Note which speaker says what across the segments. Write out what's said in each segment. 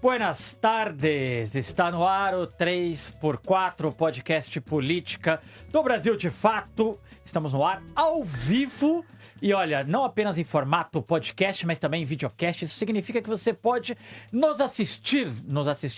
Speaker 1: Buenas tardes, está no ar o 3x4, podcast política do Brasil de Fato. Estamos no ar ao vivo e olha, não apenas em formato podcast, mas também em videocast. Isso significa que você pode nos assistir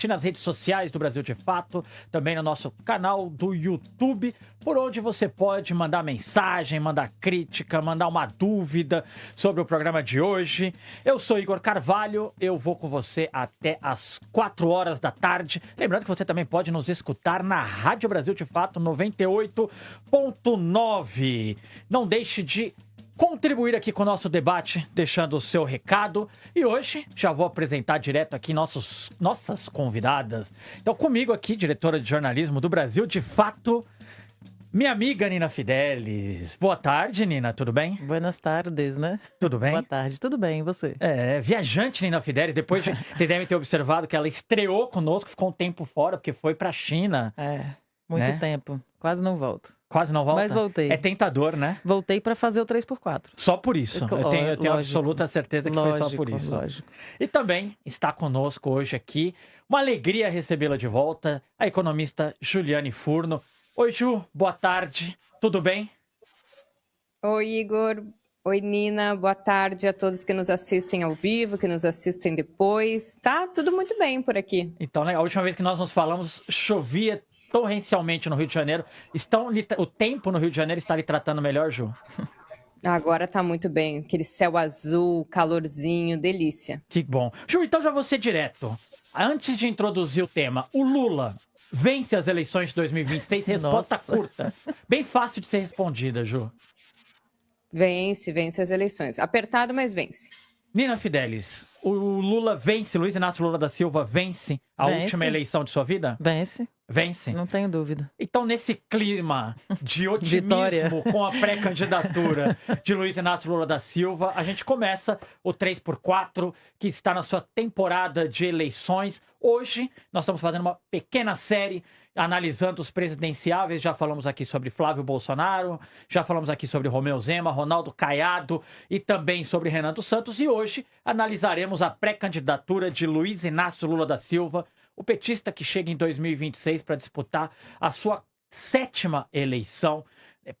Speaker 1: nas redes sociais do Brasil de Fato, também no nosso canal do YouTube, por onde você pode mandar mensagem, mandar crítica, mandar uma dúvida sobre o programa de hoje. Eu sou Igor Carvalho, eu vou com você até às 4 horas da tarde. Lembrando que você também pode nos escutar na Rádio Brasil de Fato 98.9. Não deixe de contribuir aqui com o nosso debate, deixando o seu recado. E hoje já vou apresentar direto aqui nossas convidadas. Então comigo aqui, diretora de jornalismo do Brasil de Fato, minha amiga Nina Fidelis. Boa tarde, Nina, tudo bem?
Speaker 2: Buenas tardes, né?
Speaker 1: Tudo bem?
Speaker 2: Boa tarde, tudo bem, e você?
Speaker 1: Viajante Nina Fidelis, vocês devem ter observado que ela estreou conosco, ficou um tempo fora, porque foi pra China.
Speaker 2: Muito tempo, quase não volto.
Speaker 1: Quase não volta?
Speaker 2: Mas voltei.
Speaker 1: É tentador, né?
Speaker 2: Voltei pra fazer o 3x4.
Speaker 1: Só por isso, eu tenho absoluta certeza que foi só por isso.
Speaker 2: Lógico.
Speaker 1: E também está conosco hoje aqui, uma alegria recebê-la de volta, a economista Juliane Furno. Oi, Ju, boa tarde, tudo bem?
Speaker 3: Oi, Igor. Oi, Nina. Boa tarde a todos que nos assistem ao vivo, que nos assistem depois. Tá tudo muito bem por aqui.
Speaker 1: Então, né, a última vez que nós nos falamos, chovia torrencialmente no Rio de Janeiro. O tempo no Rio de Janeiro está lhe tratando melhor, Ju?
Speaker 3: Agora tá muito bem. Aquele céu azul, calorzinho, delícia.
Speaker 1: Que bom. Ju, então já vou ser direto. Antes de introduzir o tema, o Lula vence as eleições de 2026? Resposta curta. Bem fácil de ser respondida, Ju.
Speaker 3: Vence as eleições. Apertado, mas vence.
Speaker 1: Nina Fidelis, o Lula vence, Luiz Inácio Lula da Silva vence a última eleição de sua vida?
Speaker 2: Vence.
Speaker 1: Não
Speaker 2: tenho dúvida.
Speaker 1: Então, nesse clima de otimismo
Speaker 2: Vitória.
Speaker 1: com a pré-candidatura de Luiz Inácio Lula da Silva, a gente começa o 3x4, que está na sua temporada de eleições. Hoje, nós estamos fazendo uma pequena série analisando os presidenciáveis. Já falamos aqui sobre Flávio Bolsonaro, já falamos aqui sobre Romeu Zema, Ronaldo Caiado e também sobre Renan dos Santos. E hoje analisaremos a pré-candidatura de Luiz Inácio Lula da Silva, o petista que chega em 2026 para disputar a sua 7ª eleição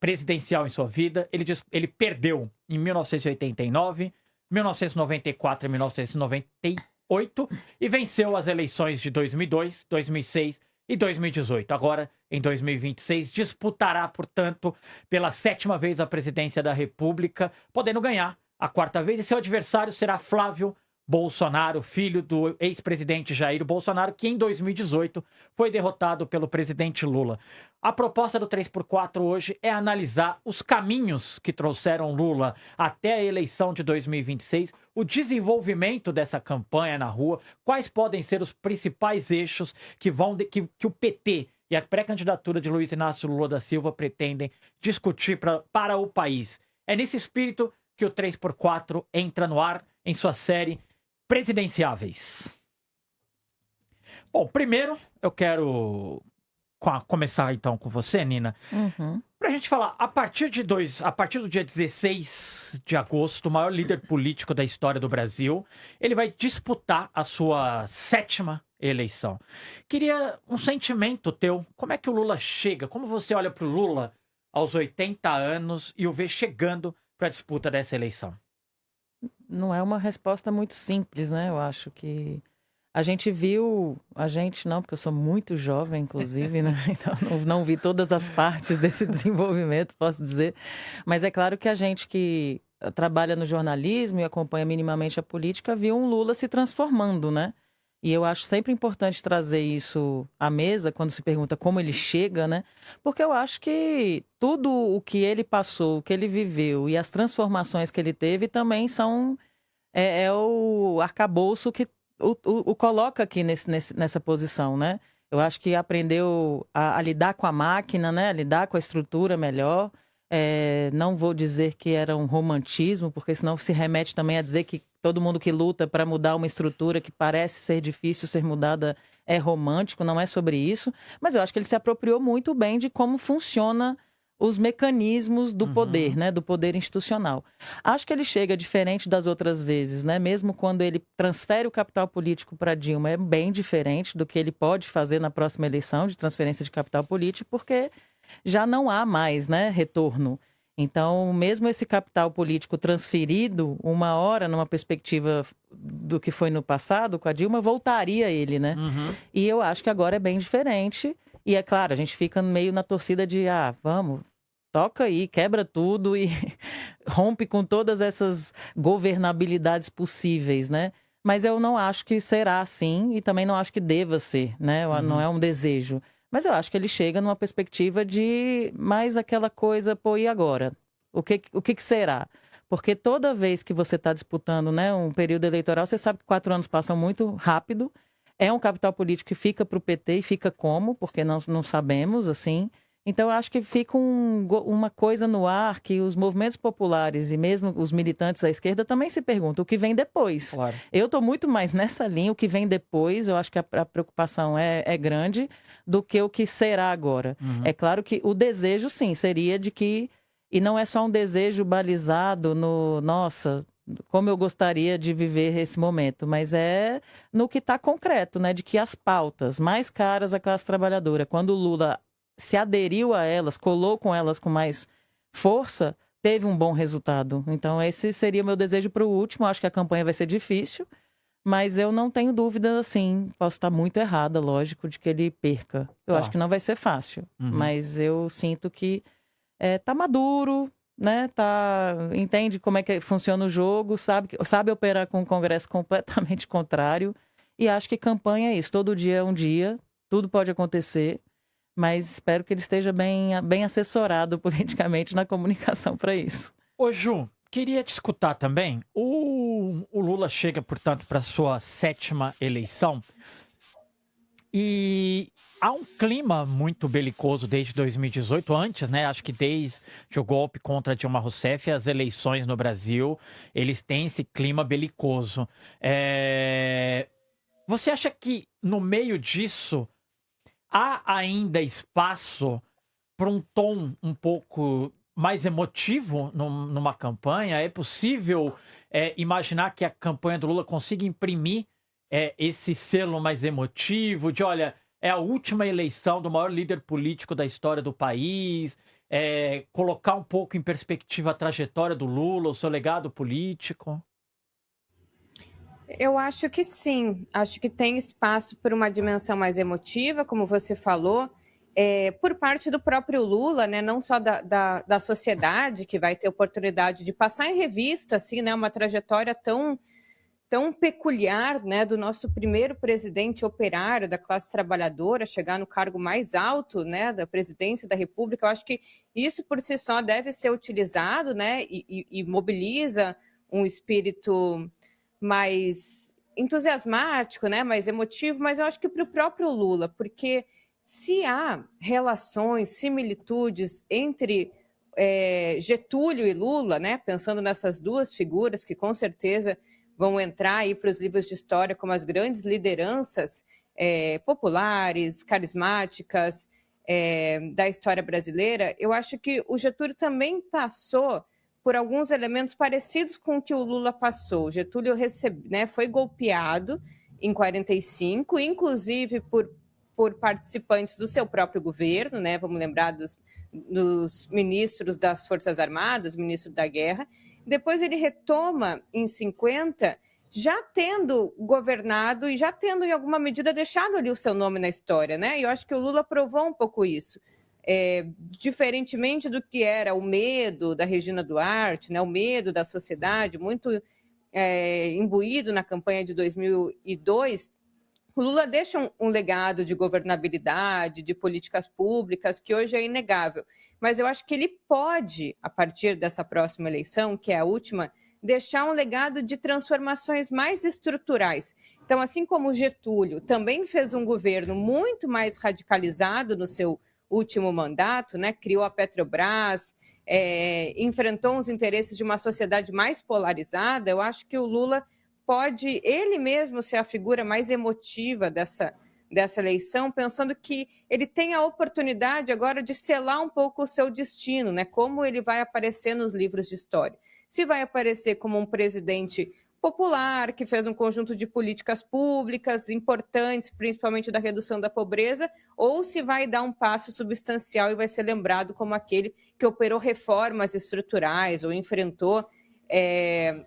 Speaker 1: presidencial em sua vida. Ele perdeu em 1989, 1994 e 1998 e venceu as eleições de 2002, 2006 e 2018. Agora, em 2026, disputará, portanto, pela 7ª vez a presidência da República, podendo ganhar a 4ª vez. E seu adversário será Flávio Bolsonaro, filho do ex-presidente Jair Bolsonaro, que em 2018 foi derrotado pelo presidente Lula. A proposta do 3x4 hoje é analisar os caminhos que trouxeram Lula até a eleição de 2026, o desenvolvimento dessa campanha na rua, quais podem ser os principais eixos que o PT e a pré-candidatura de Luiz Inácio Lula da Silva pretendem discutir para o país. É nesse espírito que o 3x4 entra no ar em sua série Presidenciáveis. Bom, primeiro eu quero começar então com você, Nina, pra gente falar, a partir do dia 16 de agosto, o maior líder político da história do Brasil, ele vai disputar a sua 7ª eleição. Queria um sentimento teu, como é que o Lula chega, como você olha pro Lula aos 80 anos e o vê chegando para a disputa dessa eleição?
Speaker 2: Não é uma resposta muito simples, né? Eu acho que a gente viu, não, porque eu sou muito jovem, inclusive, né? Então não vi todas as partes desse desenvolvimento, posso dizer. Mas é claro que a gente que trabalha no jornalismo e acompanha minimamente a política viu um Lula se transformando, né? E eu acho sempre importante trazer isso à mesa, quando se pergunta como ele chega, né? Porque eu acho que tudo o que ele passou, o que ele viveu e as transformações que ele teve também são o arcabouço que o coloca aqui nessa posição, né? Eu acho que aprendeu a lidar com a máquina, né? A lidar com a estrutura melhor. Não vou dizer que era um romantismo, porque senão se remete também a dizer que todo mundo que luta para mudar uma estrutura que parece ser difícil ser mudada é romântico, não é sobre isso. Mas eu acho que ele se apropriou muito bem de como funciona os mecanismos do poder, né, do poder institucional. Acho que ele chega diferente das outras vezes, né, mesmo quando ele transfere o capital político para Dilma, é bem diferente do que ele pode fazer na próxima eleição de transferência de capital político, porque já não há mais, né, retorno. Então, mesmo esse capital político transferido, uma hora, numa perspectiva do que foi no passado, com a Dilma, voltaria ele, né? E eu acho que agora é bem diferente. E é claro, a gente fica meio na torcida de, vamos, toca aí, quebra tudo e rompe com todas essas governabilidades possíveis, né? Mas eu não acho que será assim e também não acho que deva ser, né? Não é um desejo. Mas eu acho que ele chega numa perspectiva de mais aquela coisa, pô, e agora? O que será? Porque toda vez que você está disputando, né, um período eleitoral, você sabe que 4 anos passam muito rápido. É um capital político que fica para o PT e fica como? Porque não sabemos, assim. Então, eu acho que fica uma coisa no ar que os movimentos populares e mesmo os militantes à esquerda também se perguntam o que vem depois.
Speaker 1: Claro.
Speaker 2: Eu estou muito mais nessa linha, o que vem depois, eu acho que a preocupação é grande do que o que será agora. É claro que o desejo, sim, seria de que... E não é só um desejo balizado no... Nossa, como eu gostaria de viver esse momento, mas é no que está concreto, né? De que as pautas mais caras à classe trabalhadora, quando o Lula se aderiu a elas, colou com elas com mais força, teve um bom resultado. Então, esse seria o meu desejo para o último. Acho que a campanha vai ser difícil, mas eu não tenho dúvida, assim, posso estar muito errada, lógico, de que ele perca. Eu acho que não vai ser fácil, mas eu sinto que tá maduro, né? Entende como é que funciona o jogo, sabe operar com um Congresso completamente contrário, e acho que campanha é isso. Todo dia é um dia, tudo pode acontecer. Mas espero que ele esteja bem assessorado politicamente na comunicação para isso.
Speaker 1: Ô Ju, queria te escutar também. O Lula chega, portanto, para sua 7ª eleição e há um clima muito belicoso desde 2018, antes, né? Acho que desde o golpe contra Dilma Rousseff, as eleições no Brasil, eles têm esse clima belicoso. Você acha que no meio disso há ainda espaço para um tom um pouco mais emotivo numa campanha? É possível imaginar que a campanha do Lula consiga imprimir esse selo mais emotivo de, olha, é a última eleição do maior líder político da história do país, colocar um pouco em perspectiva a trajetória do Lula, o seu legado político?
Speaker 3: Eu acho que sim, acho que tem espaço para uma dimensão mais emotiva, como você falou, por parte do próprio Lula, né, não só da sociedade, que vai ter oportunidade de passar em revista assim, né, uma trajetória tão peculiar, né, do nosso primeiro presidente operário da classe trabalhadora, chegar no cargo mais alto, né, da presidência da República. Eu acho que isso por si só deve ser utilizado, né, e mobiliza um espírito mais entusiasmático, né, mais emotivo, mas eu acho que para o próprio Lula, porque se há relações, similitudes entre Getúlio e Lula, né, pensando nessas duas figuras que com certeza vão entrar aí para os livros de história como as grandes lideranças populares, carismáticas da história brasileira, eu acho que o Getúlio também passou por alguns elementos parecidos com o que o Lula passou. O Getúlio foi golpeado em 45, inclusive por participantes do seu próprio governo, né? Vamos lembrar dos ministros das Forças Armadas, ministro da Guerra. Depois ele retoma em 50, já tendo governado e já tendo, em alguma medida, deixado ali o seu nome na história, né? E eu acho que o Lula provou um pouco isso. Diferentemente do que era o medo da Regina Duarte, né, o medo da sociedade, muito imbuído na campanha de 2002, o Lula deixa um legado de governabilidade, de políticas públicas, que hoje é inegável. Mas eu acho que ele pode, a partir dessa próxima eleição, que é a última, deixar um legado de transformações mais estruturais. Então, assim como o Getúlio também fez um governo muito mais radicalizado no seu último mandato, né? Criou a Petrobras, enfrentou os interesses de uma sociedade mais polarizada, eu acho que o Lula pode ele mesmo ser a figura mais emotiva dessa eleição, pensando que ele tem a oportunidade agora de selar um pouco o seu destino, né? Como ele vai aparecer nos livros de história. Se vai aparecer como um presidente popular, que fez um conjunto de políticas públicas importantes, principalmente da redução da pobreza, ou se vai dar um passo substancial e vai ser lembrado como aquele que operou reformas estruturais ou enfrentou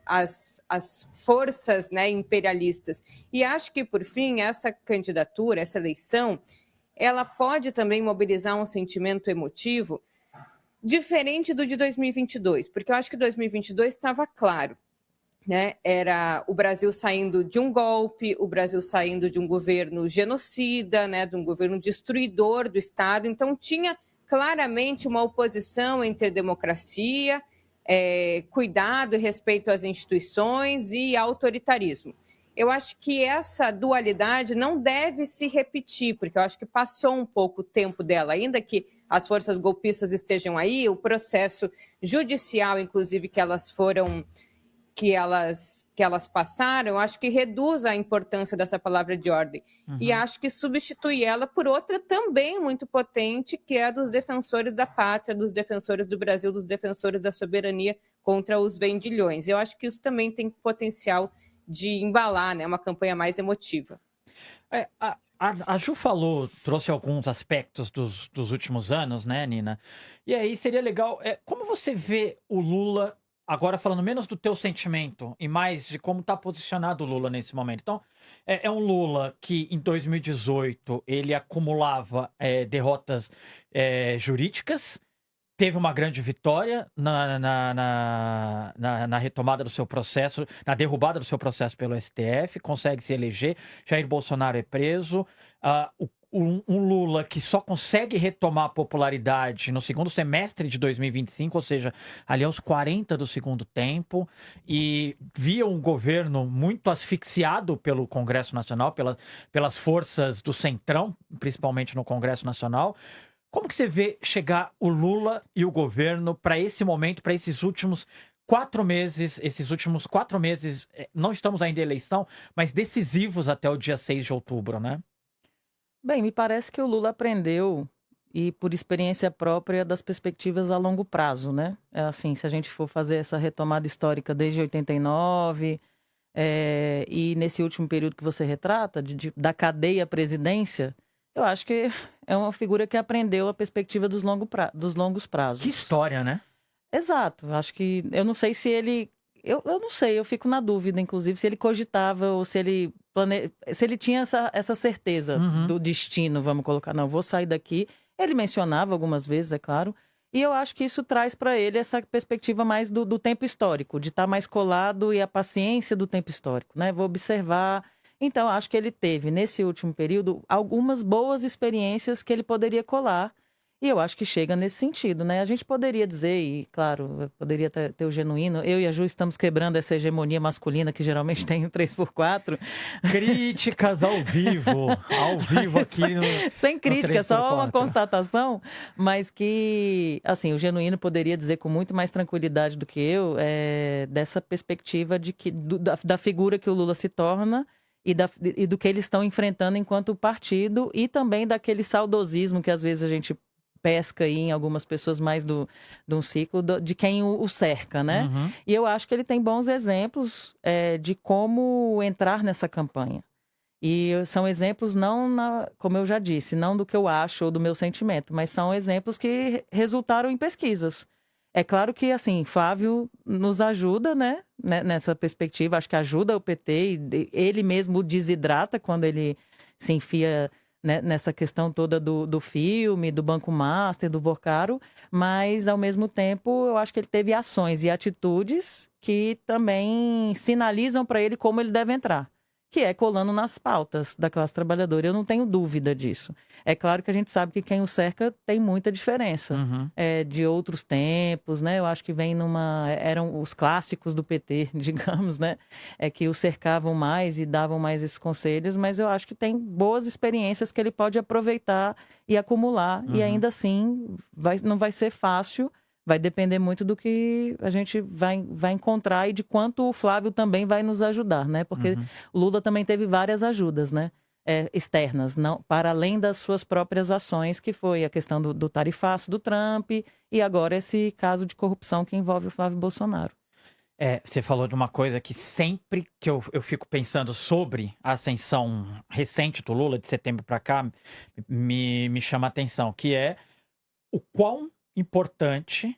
Speaker 3: as forças, né, imperialistas. E acho que, por fim, essa candidatura, essa eleição, ela pode também mobilizar um sentimento emotivo diferente do de 2022, porque eu acho que 2022 estava claro, né? Era o Brasil saindo de um golpe, o Brasil saindo de um governo genocida, né? De um governo destruidor do Estado. Então, tinha claramente uma oposição entre democracia, cuidado e respeito às instituições e autoritarismo. Eu acho que essa dualidade não deve se repetir, porque eu acho que passou um pouco o tempo dela, ainda que as forças golpistas estejam aí, o processo judicial, inclusive, que elas passaram, eu acho que reduz a importância dessa palavra de ordem. E acho que substitui ela por outra também muito potente, que é a dos defensores da pátria, dos defensores do Brasil, dos defensores da soberania contra os vendilhões. Eu acho que isso também tem potencial de embalar, né, uma campanha mais emotiva.
Speaker 1: A Ju trouxe alguns aspectos dos últimos anos, né, Nina? E aí seria legal, como você vê o Lula, agora falando menos do teu sentimento e mais de como está posicionado o Lula nesse momento. Então, é um Lula que em 2018 ele acumulava derrotas jurídicas, teve uma grande vitória na retomada do seu processo, na derrubada do seu processo pelo STF, consegue se eleger, Jair Bolsonaro é preso, um Lula que só consegue retomar a popularidade no segundo semestre de 2025, ou seja, ali aos 40 do segundo tempo, e via um governo muito asfixiado pelo Congresso Nacional, pelas forças do Centrão, principalmente no Congresso Nacional. Como que você vê chegar o Lula e o governo para esse momento, para esses últimos 4 meses, não estamos ainda em eleição, mas decisivos até o dia 6 de outubro, né?
Speaker 2: Bem, me parece que o Lula aprendeu, e por experiência própria, das perspectivas a longo prazo, né? Assim, se a gente for fazer essa retomada histórica desde 89, e nesse último período que você retrata, da cadeia à presidência, eu acho que é uma figura que aprendeu a perspectiva dos longos prazos.
Speaker 1: Que história, né?
Speaker 2: Exato. Acho que... Eu não sei se ele... Eu não sei, eu fico na dúvida, inclusive, se ele cogitava ou se ele tinha essa certeza do destino, vamos colocar. Não, vou sair daqui. Ele mencionava algumas vezes, é claro. E eu acho que isso traz para ele essa perspectiva mais do tempo histórico, de estar mais colado e a paciência do tempo histórico, né? Vou observar... Então, acho que ele teve, nesse último período, algumas boas experiências que ele poderia colar. E eu acho que chega nesse sentido, né? A gente poderia dizer, e claro, poderia ter o genuíno, eu e a Ju estamos quebrando essa hegemonia masculina que geralmente tem o 3x4.
Speaker 1: Críticas ao vivo aqui no...
Speaker 2: Sem crítica, só uma constatação, mas que, assim, o genuíno poderia dizer com muito mais tranquilidade do que eu, dessa perspectiva da figura que o Lula se torna, e do que eles estão enfrentando enquanto partido, e também daquele saudosismo que às vezes a gente pesca aí em algumas pessoas mais de um ciclo de quem o cerca, né? E eu acho que ele tem bons exemplos de como entrar nessa campanha. E são exemplos como eu já disse, não do que eu acho ou do meu sentimento, mas são exemplos que resultaram em pesquisas. É claro que, assim, Flávio nos ajuda, né, nessa perspectiva, acho que ajuda o PT, e ele mesmo desidrata quando ele se enfia, né, nessa questão toda do filme, do Banco Master, do Vorcaro, mas, ao mesmo tempo, eu acho que ele teve ações e atitudes que também sinalizam para ele como ele deve entrar, que é colando nas pautas da classe trabalhadora. Eu não tenho dúvida disso. É claro que a gente sabe que quem o cerca tem muita diferença de outros tempos, né? Eu acho que eram os clássicos do PT, digamos, né? Que o cercavam mais e davam mais esses conselhos, mas eu acho que tem boas experiências que ele pode aproveitar e acumular, e ainda assim não vai ser fácil. Vai depender muito do que a gente vai encontrar e de quanto o Flávio também vai nos ajudar, né? Porque o Lula também teve várias ajudas, né? externas, não, para além das suas próprias ações, que foi a questão do tarifaço do Trump e agora esse caso de corrupção que envolve o Flávio Bolsonaro.
Speaker 1: Você falou de uma coisa que sempre que eu fico pensando sobre a ascensão recente do Lula, de setembro para cá, me chama a atenção, que é o quão importante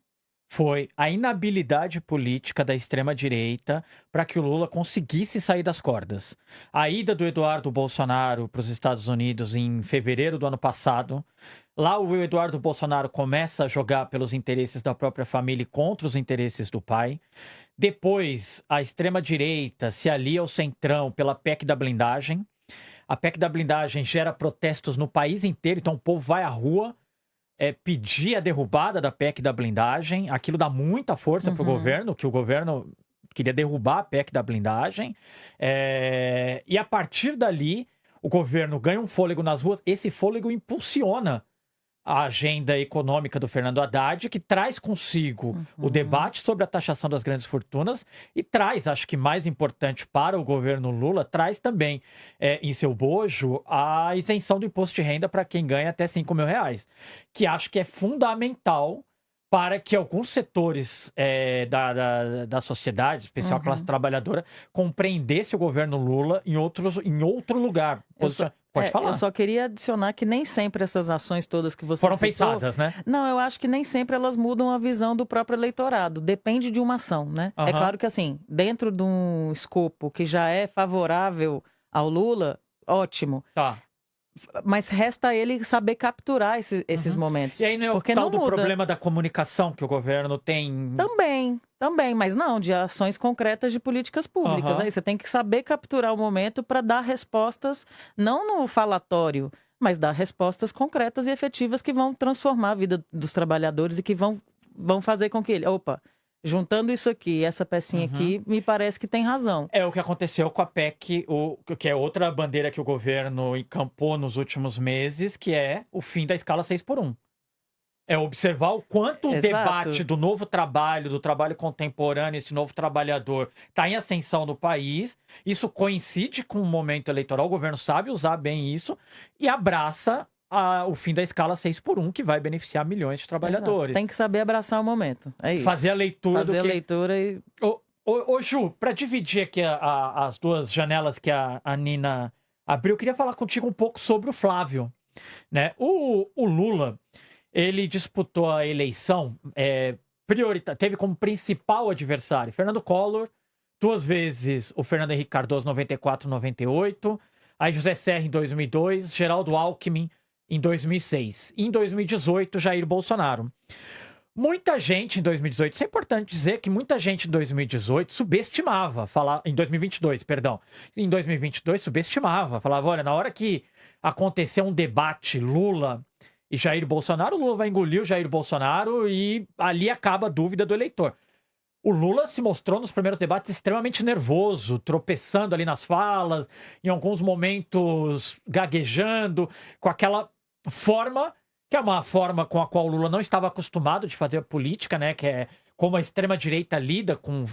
Speaker 1: foi a inabilidade política da extrema-direita para que o Lula conseguisse sair das cordas. A ida do Eduardo Bolsonaro para os Estados Unidos em fevereiro do ano passado, lá o Eduardo Bolsonaro começa a jogar pelos interesses da própria família e contra os interesses do pai. Depois, a extrema-direita se alia ao centrão pela PEC da blindagem. A PEC da blindagem gera protestos no país inteiro, então o povo vai à rua pedir a derrubada da PEC da blindagem. Aquilo dá muita força para o governo, que o governo queria derrubar a PEC da blindagem. E a partir dali, o governo ganha um fôlego nas ruas. Esse fôlego impulsiona a agenda econômica do Fernando Haddad, que traz consigo o debate sobre a taxação das grandes fortunas e traz, acho que mais importante para o governo Lula, traz também em seu bojo a isenção do imposto de renda para quem ganha até R$5 mil, que acho que é fundamental para que alguns setores da sociedade, especial a classe trabalhadora, compreendesse o governo Lula em outro lugar. Pode falar.
Speaker 2: Eu só queria adicionar que nem sempre essas ações todas que você
Speaker 1: foram
Speaker 2: citou,
Speaker 1: pensadas, né?
Speaker 2: Não, eu acho que nem sempre elas mudam a visão do próprio eleitorado. Depende de uma ação, né? É claro que, assim, dentro de um escopo que já é favorável ao Lula, ótimo.
Speaker 1: Tá.
Speaker 2: Mas resta ele saber capturar esses momentos.
Speaker 1: E aí não é o tal do problema da comunicação que o governo tem?
Speaker 2: Também, mas não, de ações concretas de políticas públicas. Aí você tem que saber capturar o momento para dar respostas, não no falatório, mas dar respostas concretas e efetivas que vão transformar a vida dos trabalhadores e que vão fazer com que ele... Juntando isso aqui, essa pecinha aqui, me parece que tem razão.
Speaker 1: É o que aconteceu com a PEC, que é outra bandeira que o governo encampou nos últimos meses, que é o fim da escala 6x1. É observar o quanto o debate do novo trabalho, do trabalho contemporâneo, esse novo trabalhador, está em ascensão no país. Isso coincide com o momento eleitoral, o governo sabe usar bem isso e abraça o fim da escala 6x1, que vai beneficiar milhões de trabalhadores.
Speaker 2: Tem que saber abraçar o momento, é isso.
Speaker 1: Fazer a leitura.
Speaker 2: Fazer a leitura e...
Speaker 1: Ô Ju, para dividir aqui as duas janelas que a Nina abriu, eu queria falar contigo um pouco sobre o Flávio. Né? O Lula, ele disputou a eleição, teve como principal adversário Fernando Collor, 2 vezes o Fernando Henrique Cardoso, 94, 98, aí José Serra em 2002, Geraldo Alckmin em 2006. E em 2018, Jair Bolsonaro. Muita gente em 2018, isso é importante dizer que muita gente em 2018 subestimava, em 2022, perdão. Em 2022 subestimava, falava, olha, na hora que acontecer um debate Lula e Jair Bolsonaro, o Lula vai engolir o Jair Bolsonaro e ali acaba a dúvida do eleitor. O Lula se mostrou nos primeiros debates extremamente nervoso, tropeçando ali nas falas, em alguns momentos gaguejando, com aquela forma, que é uma forma com a qual o Lula não estava acostumado de fazer política, né? Que é como a extrema-direita lida com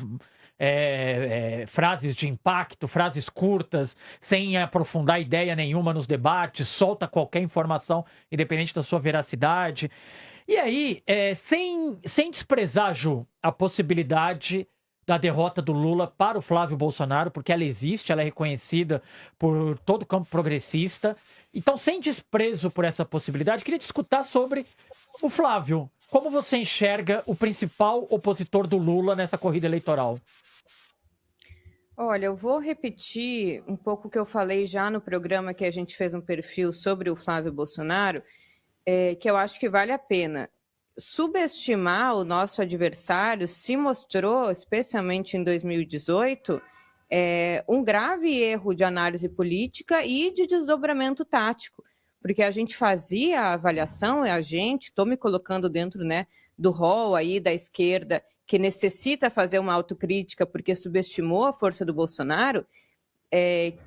Speaker 1: frases de impacto, frases curtas, sem aprofundar ideia nenhuma nos debates, solta qualquer informação, independente da sua veracidade. E aí, sem desprezar, Ju, a possibilidade da derrota do Lula para o Flávio Bolsonaro, porque ela existe, ela é reconhecida por todo o campo progressista. Então, sem desprezo por essa possibilidade, queria te escutar sobre o Flávio. Como você enxerga o principal opositor do Lula nessa corrida eleitoral?
Speaker 3: Olha, eu vou repetir um pouco o que eu falei já no programa que a gente fez um perfil sobre o Flávio Bolsonaro, que eu acho que vale a pena. Subestimar o nosso adversário se mostrou, especialmente em 2018, um grave erro de análise política e de desdobramento tático, porque a gente fazia a avaliação, estou me colocando dentro, né, do rol aí da esquerda, que necessita fazer uma autocrítica porque subestimou a força do Bolsonaro,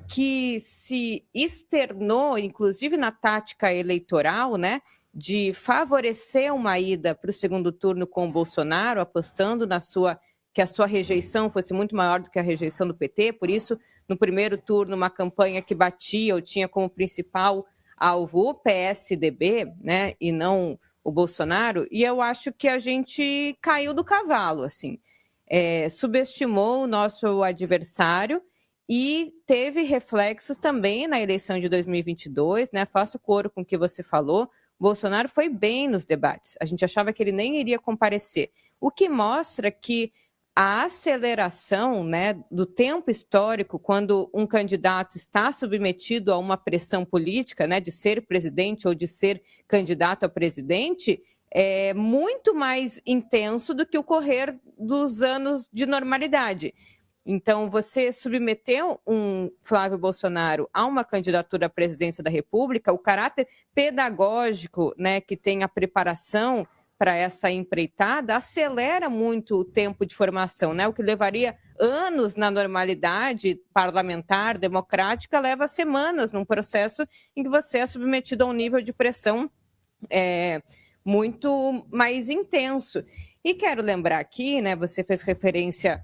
Speaker 3: que se externou, inclusive na tática eleitoral, né, de favorecer uma ida para o segundo turno com o Bolsonaro, apostando que a sua rejeição fosse muito maior do que a rejeição do PT, por isso no primeiro turno uma campanha que batia ou tinha como principal alvo o PSDB, né, e não o Bolsonaro, e eu acho que a gente caiu do cavalo, assim, subestimou o nosso adversário e teve reflexos também na eleição de 2022, né? Faço coro com o que você falou. Bolsonaro foi bem nos debates. A gente achava que ele nem iria comparecer. O que mostra que a aceleração, né, do tempo histórico, quando um candidato está submetido a uma pressão política, né, de ser presidente ou de ser candidato a presidente, é muito mais intenso do que o correr dos anos de normalidade. Então, você submeter um Flávio Bolsonaro a uma candidatura à presidência da República, o caráter pedagógico, né, que tem a preparação para essa empreitada, acelera muito o tempo de formação, né? O que levaria anos na normalidade parlamentar, democrática, leva semanas num processo em que você é submetido a um nível de pressão muito mais intenso. E quero lembrar aqui, né, você fez referência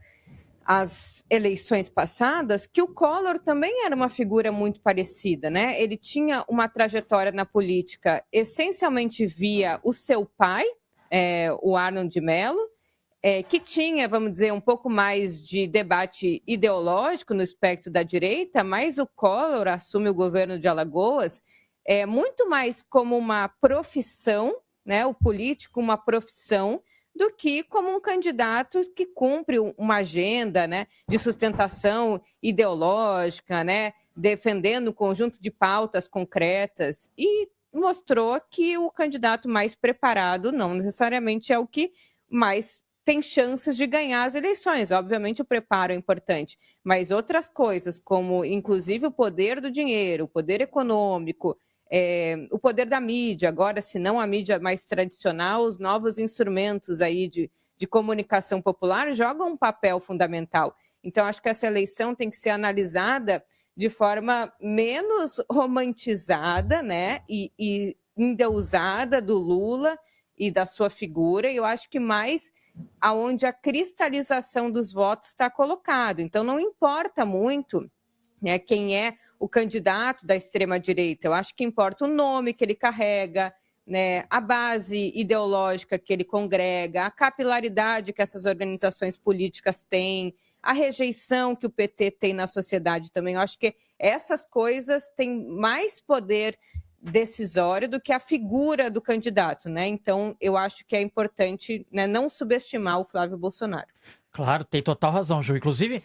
Speaker 3: às eleições passadas, que o Collor também era uma figura muito parecida, né? Ele tinha uma trajetória na política essencialmente via o seu pai, o Arnon de Mello, que tinha, vamos dizer, um pouco mais de debate ideológico no espectro da direita, mas o Collor assume o governo de Alagoas muito mais como uma profissão, né? O político, uma profissão, do que como um candidato que cumpre uma agenda, né, de sustentação ideológica, né, defendendo um conjunto de pautas concretas, e mostrou que o candidato mais preparado não necessariamente é o que mais tem chances de ganhar as eleições. Obviamente o preparo é importante, mas outras coisas, como inclusive o poder do dinheiro, o poder econômico, o poder da mídia, agora, se não a mídia mais tradicional, os novos instrumentos aí de comunicação popular jogam um papel fundamental. Então, acho que essa eleição tem que ser analisada de forma menos romantizada, né, e endeusada do Lula e da sua figura, e eu acho que mais aonde a cristalização dos votos está colocado. Então, não importa muito, né, quem é o candidato da extrema-direita. Eu acho que importa o nome que ele carrega, né, a base ideológica que ele congrega, a capilaridade que essas organizações políticas têm, a rejeição que o PT tem na sociedade também. Eu acho que essas coisas têm mais poder decisório do que a figura do candidato, né? Então, eu acho que é importante, né, não subestimar o Flávio Bolsonaro.
Speaker 1: Claro, tem total razão, Ju. Inclusive,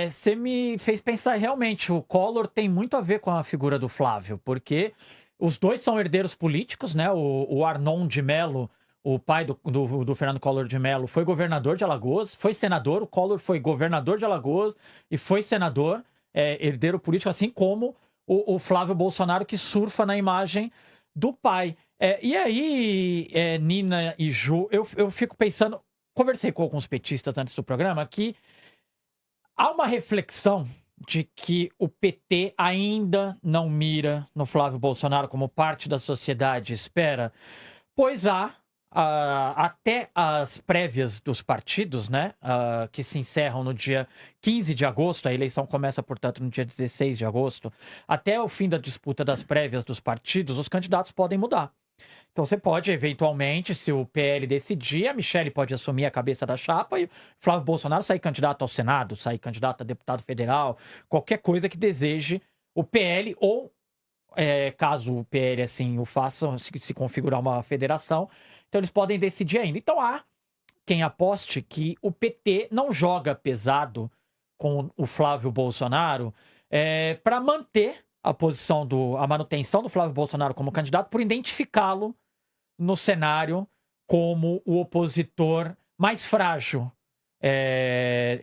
Speaker 1: você me fez pensar realmente, o Collor tem muito a ver com a figura do Flávio, porque os dois são herdeiros políticos, né? O Arnon de Mello, o pai do Fernando Collor de Mello, foi governador de Alagoas, foi senador, o Collor foi governador de Alagoas e foi senador, herdeiro político, assim como o Flávio Bolsonaro, que surfa na imagem do pai. E aí, Nina e Ju, eu fico pensando, conversei com alguns petistas antes do programa, que há uma reflexão de que o PT ainda não mira no Flávio Bolsonaro como parte da sociedade espera, pois há até as prévias dos partidos, né, que se encerram no dia 15 de agosto, a eleição começa, portanto, no dia 16 de agosto, até o fim da disputa das prévias dos partidos, os candidatos podem mudar. Então você pode, eventualmente, se o PL decidir, a Michelle pode assumir a cabeça da chapa e o Flávio Bolsonaro sair candidato ao Senado, sair candidato a deputado federal, qualquer coisa que deseje o PL, ou caso o PL assim o faça, se configurar uma federação, então eles podem decidir ainda. Então há quem aposte que o PT não joga pesado com o Flávio Bolsonaro para manter a manutenção do Flávio Bolsonaro como candidato, por identificá-lo no cenário como o opositor mais frágil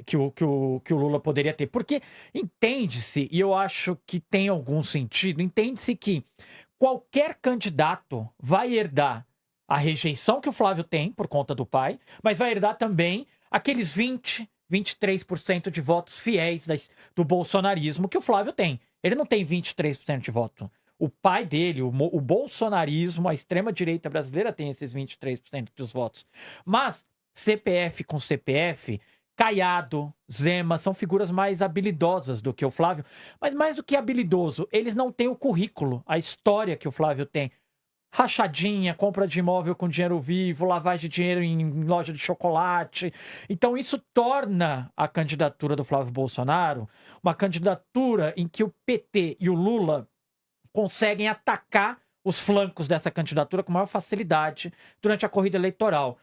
Speaker 1: que o Lula poderia ter. Porque entende-se, e eu acho que tem algum sentido, entende-se que qualquer candidato vai herdar a rejeição que o Flávio tem por conta do pai, mas vai herdar também aqueles 23% de votos fiéis do bolsonarismo que o Flávio tem. Ele não tem 23% de voto. O pai dele, o bolsonarismo, a extrema-direita brasileira tem esses 23% dos votos. Mas CPF com CPF, Caiado, Zema, são figuras mais habilidosas do que o Flávio. Mas mais do que habilidoso, eles não têm o currículo, a história que o Flávio tem. Rachadinha, compra de imóvel com dinheiro vivo, lavagem de dinheiro em loja de chocolate. Então isso torna a candidatura do Flávio Bolsonaro uma candidatura em que o PT e o Lula conseguem atacar os flancos dessa candidatura com maior facilidade durante a corrida eleitoral.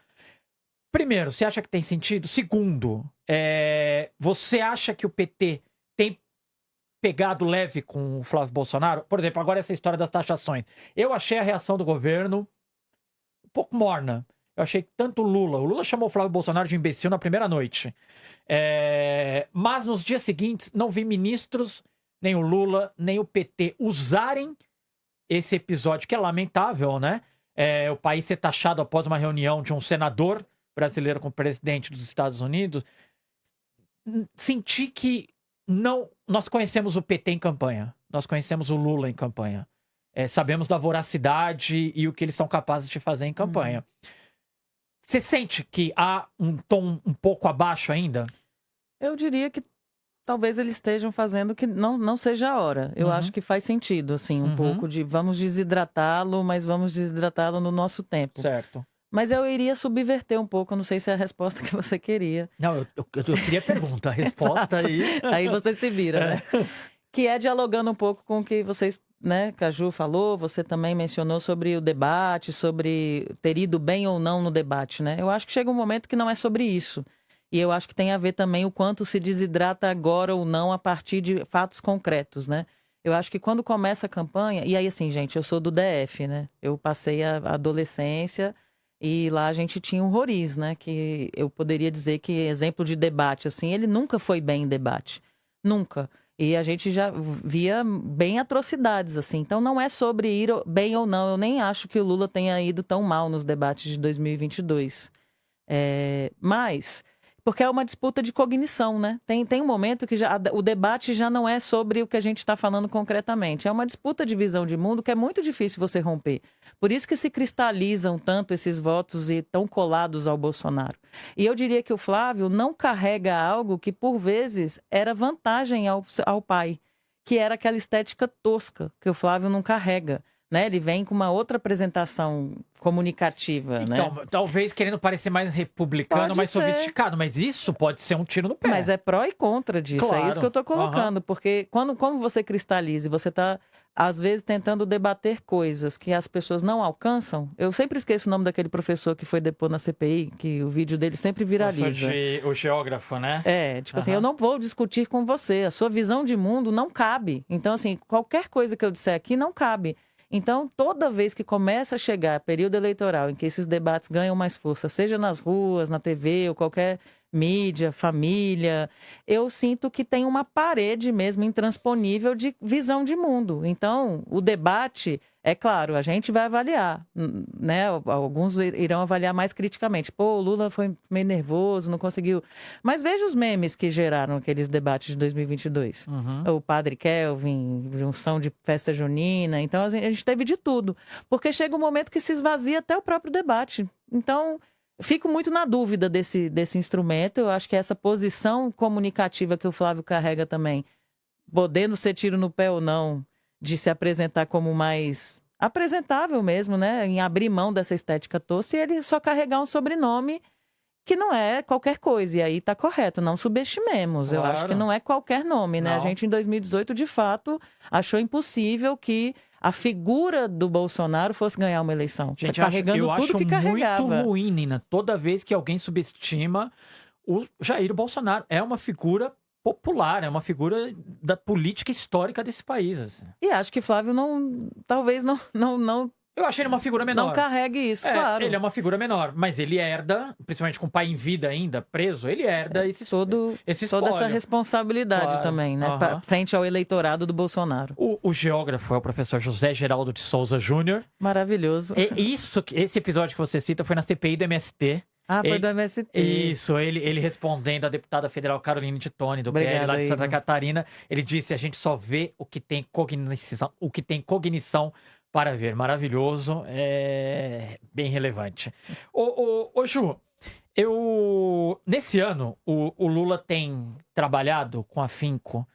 Speaker 1: Primeiro, você acha que tem sentido? Segundo, você acha que o PT tem pegado leve com o Flávio Bolsonaro? Por exemplo, agora essa história das taxações. Eu achei a reação do governo um pouco morna. Eu achei que tanto o Lula chamou o Flávio Bolsonaro de imbecil na primeira noite. Mas nos dias seguintes, não vi ministros, nem o Lula, nem o PT usarem esse episódio, que é lamentável, né? O país ser taxado após uma reunião de um senador brasileiro com o presidente dos Estados Unidos. Senti que nós conhecemos o PT em campanha, nós conhecemos o Lula em campanha, sabemos da voracidade e o que eles são capazes de fazer em campanha. Você sente que há um tom um pouco abaixo ainda?
Speaker 2: Eu diria que talvez eles estejam fazendo que não seja a hora. Eu acho que faz sentido, assim, um pouco de vamos desidratá-lo, mas vamos desidratá-lo no nosso tempo.
Speaker 1: Certo.
Speaker 2: Mas eu iria subverter um pouco, não sei se é a resposta que você queria.
Speaker 1: Não, eu queria perguntar, a resposta aí...
Speaker 2: Aí você se vira, né? Que é dialogando um pouco com o que vocês, né, Caju falou, você também mencionou sobre o debate, sobre ter ido bem ou não no debate, né? Eu acho que chega um momento que não é sobre isso. E eu acho que tem a ver também o quanto se desidrata agora ou não a partir de fatos concretos, né? Eu acho que quando começa a campanha... E aí, assim, gente, eu sou do DF, né? Eu passei a adolescência... E lá a gente tinha um Roriz, né? Que eu poderia dizer que exemplo de debate, assim, ele nunca foi bem em debate. Nunca. E a gente já via bem atrocidades, assim. Então não é sobre ir bem ou não. Eu nem acho que o Lula tenha ido tão mal nos debates de 2022. Mas... Porque é uma disputa de cognição, né? Tem um momento que o debate já não é sobre o que a gente está falando concretamente. É uma disputa de visão de mundo que é muito difícil você romper. Por isso que se cristalizam tanto esses votos e tão colados ao Bolsonaro. E eu diria que o Flávio não carrega algo que, por vezes, era vantagem ao pai, que era aquela estética tosca, que o Flávio não carrega. Né? Ele vem com uma outra apresentação comunicativa,
Speaker 1: então,
Speaker 2: né?
Speaker 1: Talvez querendo parecer mais republicano,
Speaker 2: Pode
Speaker 1: mais
Speaker 2: ser.
Speaker 1: sofisticado, mas isso pode ser um tiro no pé.
Speaker 2: Mas é pró e contra disso,
Speaker 1: Claro.
Speaker 2: É isso que eu estou colocando, porque como você cristaliza e você está, às vezes, tentando debater coisas que as pessoas não alcançam, eu sempre esqueço o nome daquele professor que foi depor na CPI, que o vídeo dele sempre viraliza.
Speaker 1: O geógrafo, né?
Speaker 2: Assim, eu não vou discutir com você, a sua visão de mundo não cabe. Então, assim, qualquer coisa que eu disser aqui não cabe. Então, toda vez que começa a chegar período eleitoral em que esses debates ganham mais força, seja nas ruas, na TV ou qualquer mídia, família, eu sinto que tem uma parede mesmo intransponível de visão de mundo. Então, o debate, é claro, a gente vai avaliar, né? Alguns irão avaliar mais criticamente. Pô, o Lula foi meio nervoso, não conseguiu. Mas veja os memes que geraram aqueles debates de 2022. O Padre Kelvin, junção de festa junina. Então, a gente teve de tudo. Porque chega um momento que se esvazia até o próprio debate. Então... Fico muito na dúvida desse instrumento. Eu acho que essa posição comunicativa que o Flávio carrega também, podendo ser tiro no pé ou não, de se apresentar como mais apresentável mesmo, né? Em abrir mão dessa estética tosca e ele só carregar um sobrenome que não é qualquer coisa. E aí tá correto, não subestimemos.
Speaker 1: Claro.
Speaker 2: Eu acho que não é qualquer nome, né?
Speaker 1: Não.
Speaker 2: A gente, em 2018, de fato, achou impossível que a figura do Bolsonaro fosse ganhar uma eleição.
Speaker 1: Gente,
Speaker 2: carregando
Speaker 1: eu
Speaker 2: tudo
Speaker 1: acho
Speaker 2: que carregava.
Speaker 1: muito ruim, Nina, toda vez que alguém subestima o Jair Bolsonaro. É uma figura popular, é uma figura da política histórica desse país. Assim.
Speaker 2: E acho que Flávio talvez não
Speaker 1: Eu achei ele uma figura menor.
Speaker 2: Não carregue isso, claro.
Speaker 1: Ele é uma figura menor, mas ele herda, principalmente com o pai em vida ainda, preso, ele herda esse
Speaker 2: toda essa responsabilidade também, né? Frente ao eleitorado do Bolsonaro.
Speaker 1: O geógrafo é o professor José Geraldo de Souza Júnior.
Speaker 2: Maravilhoso.
Speaker 1: Esse episódio que você cita foi na CPI do MST.
Speaker 2: Foi do MST.
Speaker 1: Isso, ele respondendo à deputada federal Caroline de Toni, do PL lá de Santa Catarina. Ele disse, a gente só vê o que tem cognição para ver. Maravilhoso, bem relevante. Ô Ju, Nesse ano, o Lula tem trabalhado com afinco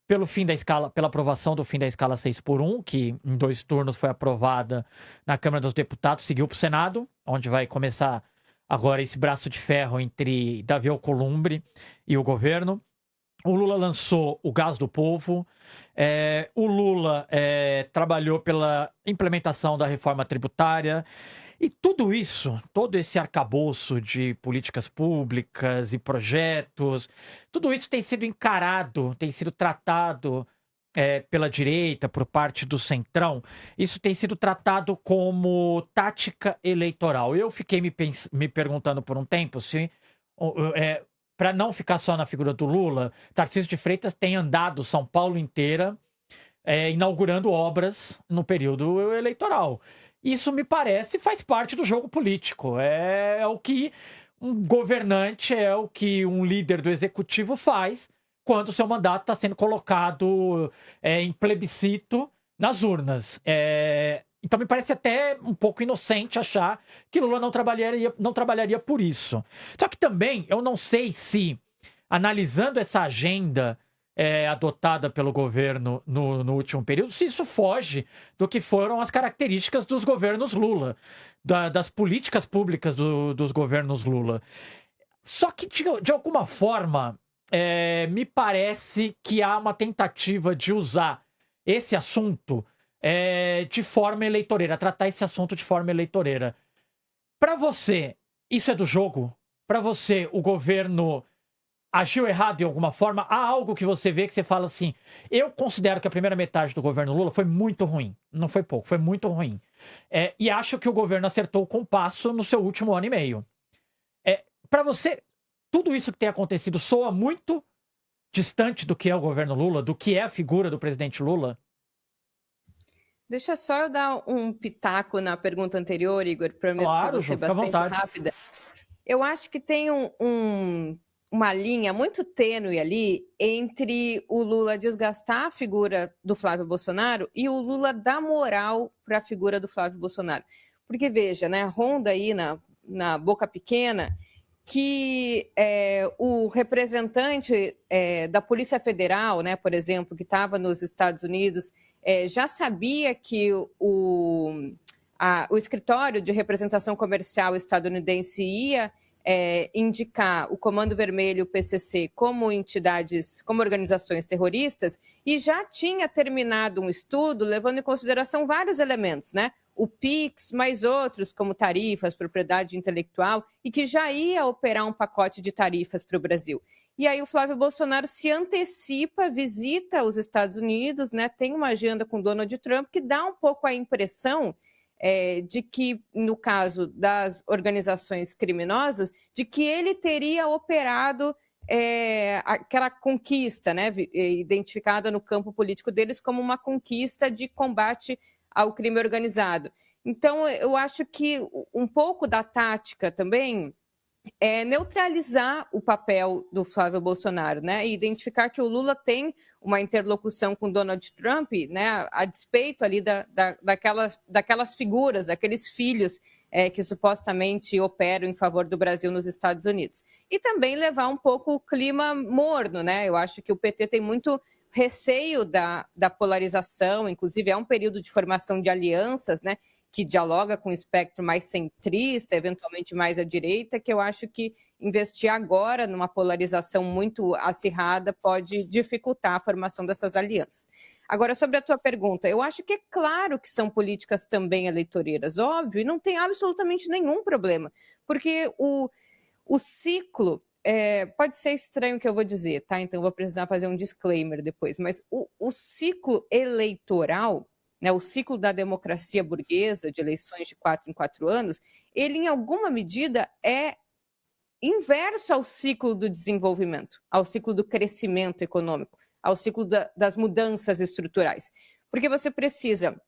Speaker 1: pela aprovação do fim da escala 6x1, que em 2 turnos foi aprovada na Câmara dos Deputados, seguiu para o Senado, onde vai começar agora esse braço de ferro entre Davi Alcolumbre e o governo. O Lula lançou o Gás do Povo. O Lula trabalhou pela implementação da reforma tributária. E tudo isso, todo esse arcabouço de políticas públicas e projetos, tudo isso tem sido encarado, tem sido tratado pela direita, por parte do Centrão. Isso tem sido tratado como tática eleitoral. Eu fiquei me perguntando por um tempo se, para não ficar só na figura do Lula, Tarcísio de Freitas tem andado São Paulo inteira inaugurando obras no período eleitoral. Isso me parece faz parte do jogo político. É o que um governante, é o que um líder do executivo faz quando o seu mandato está sendo colocado em plebiscito nas urnas. Então me parece até um pouco inocente achar que Lula não trabalharia por isso. Só que também eu não sei se, analisando essa agenda adotada pelo governo no último período, se isso foge do que foram as características dos governos Lula, das políticas públicas dos governos Lula. Só que, de alguma forma, me parece que há uma tentativa de usar esse assunto de forma eleitoreira, tratar esse assunto de forma eleitoreira. Para você, isso é do jogo? Para você, o governo agiu errado de alguma forma? Há algo que você vê que você fala assim: eu considero que a primeira metade do governo Lula foi muito ruim. Não foi pouco, foi muito ruim. E acho que o governo acertou o compasso no seu último ano e meio. Para você, tudo isso que tem acontecido soa muito distante do que é o governo Lula, do que é a figura do presidente Lula?
Speaker 3: Deixa só eu dar um pitaco na pergunta anterior, Igor. Prometo que eu vou ser bastante rápida. Eu acho que tem uma linha muito tênue ali entre o Lula desgastar a figura do Flávio Bolsonaro e o Lula dar moral para a figura do Flávio Bolsonaro. Porque, veja, né, ronda aí na boca pequena que o representante da Polícia Federal, né, por exemplo, que estava nos Estados Unidos, já sabia que o escritório de representação comercial estadunidense ia indicar o Comando Vermelho e o PCC como entidades, como organizações terroristas, e já tinha terminado um estudo levando em consideração vários elementos, né? O PIX, mais outros, como tarifas, propriedade intelectual, e que já ia operar um pacote de tarifas para o Brasil. E aí o Flávio Bolsonaro se antecipa, visita os Estados Unidos, né? Tem uma agenda com Donald Trump que dá um pouco a impressão de que, no caso das organizações criminosas, de que ele teria operado aquela conquista, né, identificada no campo político deles como uma conquista de combate ao crime organizado. Então, eu acho que um pouco da tática também é neutralizar o papel do Flávio Bolsonaro, né? E identificar que o Lula tem uma interlocução com Donald Trump, né? A despeito ali daquelas figuras, aqueles filhos que supostamente operam em favor do Brasil nos Estados Unidos. E também levar um pouco o clima morno, né? Eu acho que o PT tem muito receio da polarização, inclusive é um período de formação de alianças, né? Que dialoga com o espectro mais centrista, eventualmente mais à direita, que eu acho que investir agora numa polarização muito acirrada pode dificultar a formação dessas alianças. Agora, sobre a tua pergunta, eu acho que é claro que são políticas também eleitoreiras, óbvio, e não tem absolutamente nenhum problema, porque o ciclo, pode ser estranho o que eu vou dizer, tá? Então eu vou precisar fazer um disclaimer depois, mas o ciclo eleitoral, né, o ciclo da democracia burguesa, de eleições de 4 em 4 anos, ele, em alguma medida, é inverso ao ciclo do desenvolvimento, ao ciclo do crescimento econômico, ao ciclo das mudanças estruturais. Porque você precisa,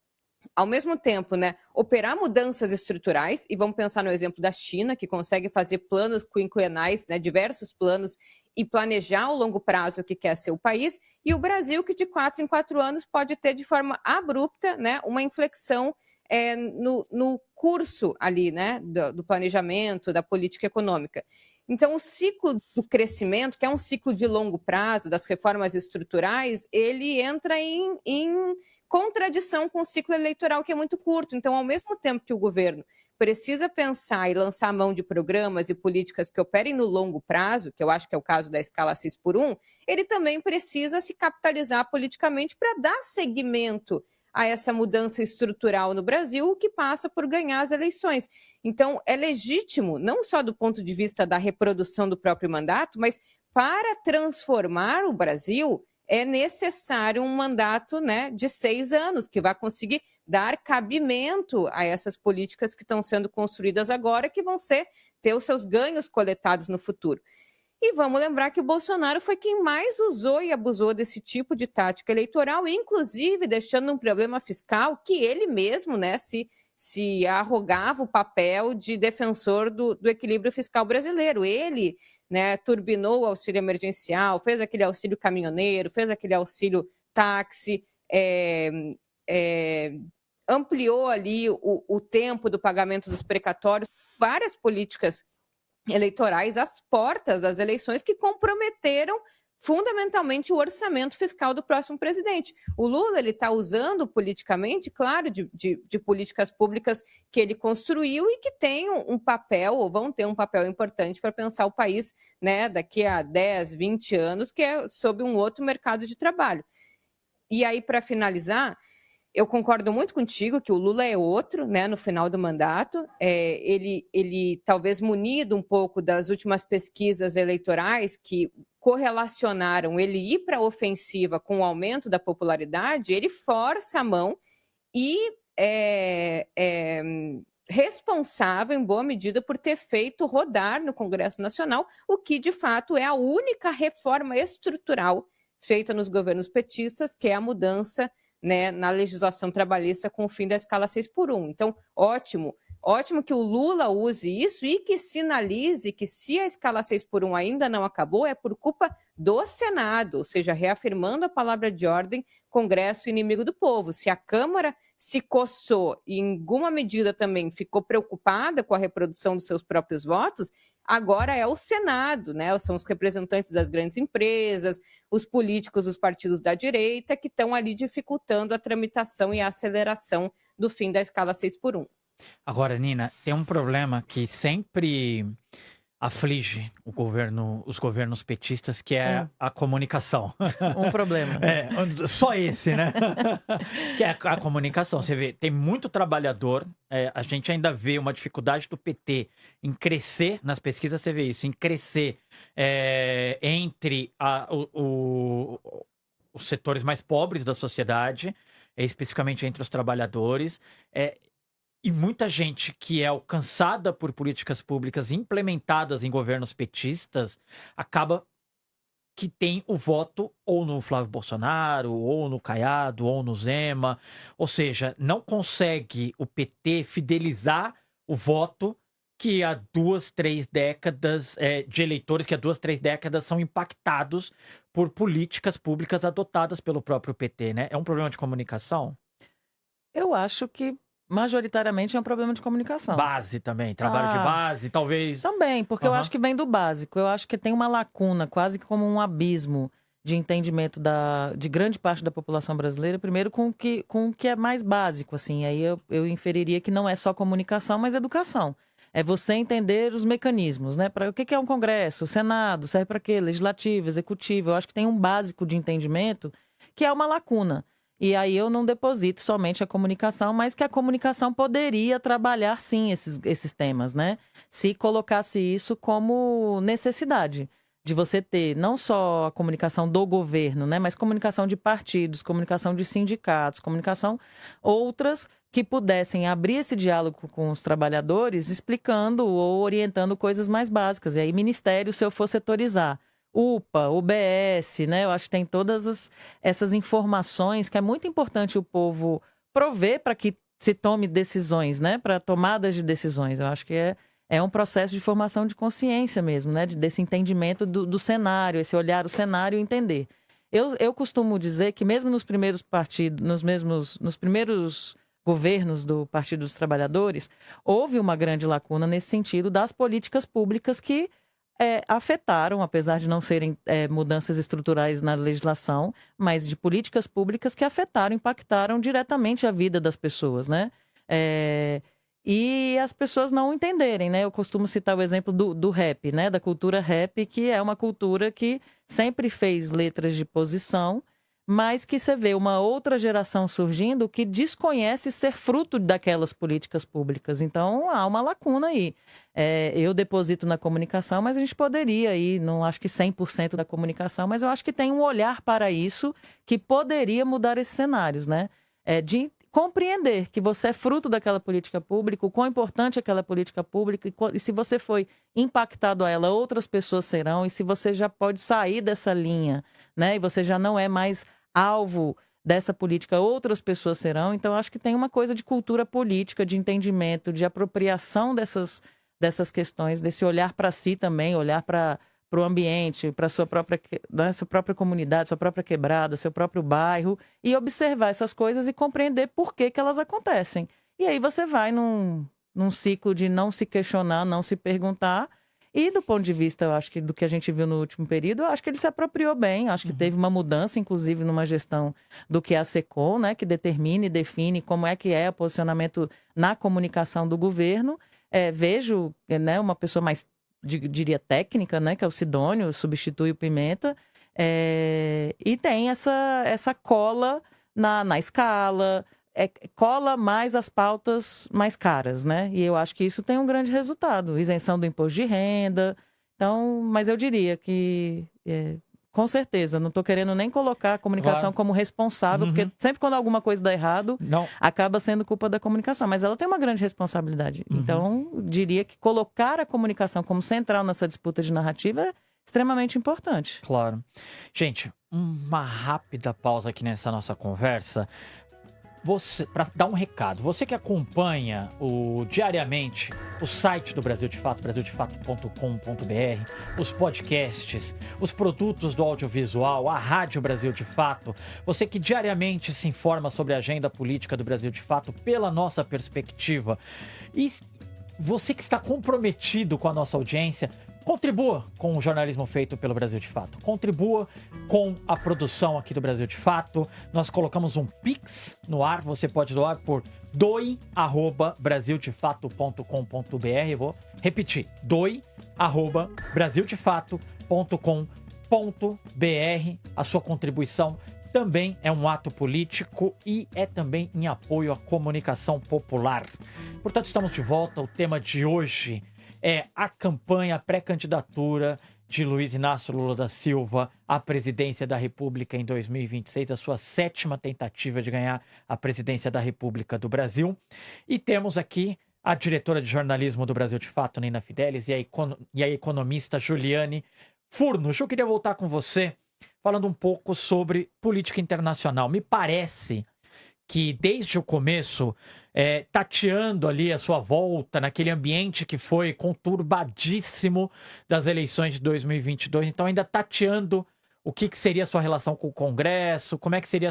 Speaker 3: ao mesmo tempo, né, operar mudanças estruturais, e vamos pensar no exemplo da China, que consegue fazer planos quinquenais, né, diversos planos, e planejar ao longo prazo o que quer ser o país, e o Brasil, que de 4 em 4 anos pode ter de forma abrupta, né, uma inflexão no curso ali, né, do planejamento, da política econômica. Então, o ciclo do crescimento, que é um ciclo de longo prazo, das reformas estruturais, ele entra em contradição com o ciclo eleitoral, que é muito curto. Então, ao mesmo tempo que o governo precisa pensar e lançar mão de programas e políticas que operem no longo prazo, que eu acho que é o caso da escala 6x1, ele também precisa se capitalizar politicamente para dar seguimento a essa mudança estrutural no Brasil, o que passa por ganhar as eleições. Então, é legítimo, não só do ponto de vista da reprodução do próprio mandato, mas para transformar o Brasil, é necessário um mandato, né, de 6 anos, que vai conseguir dar cabimento a essas políticas que estão sendo construídas agora, que vão ter os seus ganhos coletados no futuro. E vamos lembrar que o Bolsonaro foi quem mais usou e abusou desse tipo de tática eleitoral, inclusive deixando um problema fiscal que ele mesmo, né, se arrogava o papel de defensor do equilíbrio fiscal brasileiro. Ele, né, turbinou o auxílio emergencial, fez aquele auxílio caminhoneiro, fez aquele auxílio táxi, ampliou ali o tempo do pagamento dos precatórios, várias políticas eleitorais às portas das eleições que comprometeram fundamentalmente o orçamento fiscal do próximo presidente. O Lula está usando politicamente, claro, de políticas públicas que ele construiu e que tem um papel, ou vão ter um papel importante para pensar o país, né, daqui a 10, 20 anos, que é sob um outro mercado de trabalho. E aí, para finalizar, eu concordo muito contigo que o Lula é outro, né, no final do mandato. Ele talvez munido um pouco das últimas pesquisas eleitorais que correlacionaram ele ir para a ofensiva com o aumento da popularidade, ele força a mão e é responsável, em boa medida, por ter feito rodar no Congresso Nacional o que, de fato, é a única reforma estrutural feita nos governos petistas, que é a mudança, né, na legislação trabalhista com o fim da escala 6x1. Então, ótimo que o Lula use isso e que sinalize que se a escala 6x1 ainda não acabou, é por culpa do Senado, ou seja, reafirmando a palavra de ordem, Congresso inimigo do povo. Se a Câmara se coçou e em alguma medida também ficou preocupada com a reprodução dos seus próprios votos, agora é o Senado, né? São os representantes das grandes empresas, os políticos dos partidos da direita que estão ali dificultando a tramitação e a aceleração do fim da escala 6x1.
Speaker 1: Agora, Nina, tem um problema que sempre aflige os governos petistas, que é a comunicação.
Speaker 2: Um problema.
Speaker 1: Só esse, né? Que é a comunicação. Você vê, tem muito trabalhador, a gente ainda vê uma dificuldade do PT em crescer, nas pesquisas você vê isso, em crescer entre os setores mais pobres da sociedade, especificamente entre os trabalhadores, e muita gente que é alcançada por políticas públicas implementadas em governos petistas acaba que tem o voto ou no Flávio Bolsonaro, ou no Caiado, ou no Zema. Ou seja, não consegue o PT fidelizar o voto que há 2, 3 décadas de eleitores que há 2, 3 décadas são impactados por políticas públicas adotadas pelo próprio PT, né? É um problema de comunicação?
Speaker 2: Eu acho que majoritariamente é um problema de comunicação.
Speaker 1: Base também, trabalho de base, talvez.
Speaker 2: Também, porque eu acho que vem do básico. Eu acho que tem uma lacuna, quase como um abismo de entendimento de grande parte da população brasileira, primeiro com o que é mais básico, assim. Aí eu inferiria que não é só comunicação, mas educação. É você entender os mecanismos, né? O que é um Congresso? O Senado serve para quê? Legislativo, Executivo. Eu acho que tem um básico de entendimento que é uma lacuna. E aí eu não deposito somente a comunicação, mas que a comunicação poderia trabalhar, sim, esses temas, né? Se colocasse isso como necessidade de você ter não só a comunicação do governo, né? Mas comunicação de partidos, comunicação de sindicatos, comunicação outras que pudessem abrir esse diálogo com os trabalhadores, explicando ou orientando coisas mais básicas. E aí, ministério, se eu for setorizar, UPA, UBS, né? Eu acho que tem todas essas informações que é muito importante o povo prover para que se tome decisões, né? Para tomadas de decisões. Eu acho que é um processo de formação de consciência mesmo, né? Desse entendimento do cenário, esse olhar o cenário e entender. Eu costumo dizer que mesmo nos primeiros partidos, nos primeiros governos do Partido dos Trabalhadores, houve uma grande lacuna nesse sentido das políticas públicas que afetaram, apesar de não serem mudanças estruturais na legislação, mas de políticas públicas que afetaram, impactaram diretamente a vida das pessoas, né? E as pessoas não entenderem, né? Eu costumo citar o exemplo do rap, né? Da cultura rap, que é uma cultura que sempre fez letras de posição, mas que você vê uma outra geração surgindo que desconhece ser fruto daquelas políticas públicas. Então, há uma lacuna aí. Eu deposito na comunicação, mas a gente poderia aí, não acho que 100% da comunicação, mas eu acho que tem um olhar para isso que poderia mudar esses cenários, né? De compreender que você é fruto daquela política pública, o quão importante é aquela política pública, e se você foi impactado a ela, outras pessoas serão, e se você já pode sair dessa linha, né, e você já não é mais alvo dessa política, outras pessoas serão. Então, acho que tem uma coisa de cultura política, de entendimento, de apropriação dessas questões, desse olhar para si também, olhar para o ambiente, para sua própria comunidade, sua própria quebrada, seu próprio bairro, e observar essas coisas e compreender por que elas acontecem. E aí você vai num ciclo de não se questionar, não se perguntar. E do ponto de vista, eu acho que do que a gente viu no último período, eu acho que ele se apropriou bem. Eu acho que teve uma mudança, inclusive, numa gestão do que é a SECOM, né, que determina e define como é que é o posicionamento na comunicação do governo. Vejo, né, uma pessoa mais, diria, técnica, né, que é o Sidônio, substitui o Pimenta, e tem essa cola na escala, cola mais as pautas mais caras, né? E eu acho que isso tem um grande resultado, isenção do imposto de renda. Então, mas eu diria que, com certeza, não estou querendo nem colocar a comunicação como responsável, porque sempre quando alguma coisa dá errado, acaba sendo culpa da comunicação, mas ela tem uma grande responsabilidade. Então, diria que colocar a comunicação como central nessa disputa de narrativa é extremamente importante.
Speaker 1: Claro. Gente, uma rápida pausa aqui nessa nossa conversa. Para dar um recado, você que acompanha diariamente o site do Brasil de Fato, brasildefato.com.br, os podcasts, os produtos do audiovisual, a Rádio Brasil de Fato, você que diariamente se informa sobre a agenda política do Brasil de Fato pela nossa perspectiva, e você que está comprometido com a nossa audiência, contribua com o jornalismo feito pelo Brasil de Fato. Contribua com a produção aqui do Brasil de Fato. Nós colocamos um Pix no ar. Você pode doar por doe@brasildefato.com.br. Vou repetir. doe@brasildefato.com.br. A sua contribuição também é um ato político e é também em apoio à comunicação popular. Portanto, estamos de volta. O tema de hoje é a campanha pré-candidatura de Luiz Inácio Lula da Silva à presidência da República em 2026, a sua 7ª tentativa de ganhar a presidência da República do Brasil. E temos aqui a diretora de jornalismo do Brasil de Fato, Nina Fidelis, e a economista Juliane Furno. Eu queria voltar com você falando um pouco sobre política internacional. Me parece que desde o começo, tateando ali a sua volta naquele ambiente que foi conturbadíssimo das eleições de 2022, então ainda tateando o que seria a sua relação com o Congresso, como é que seria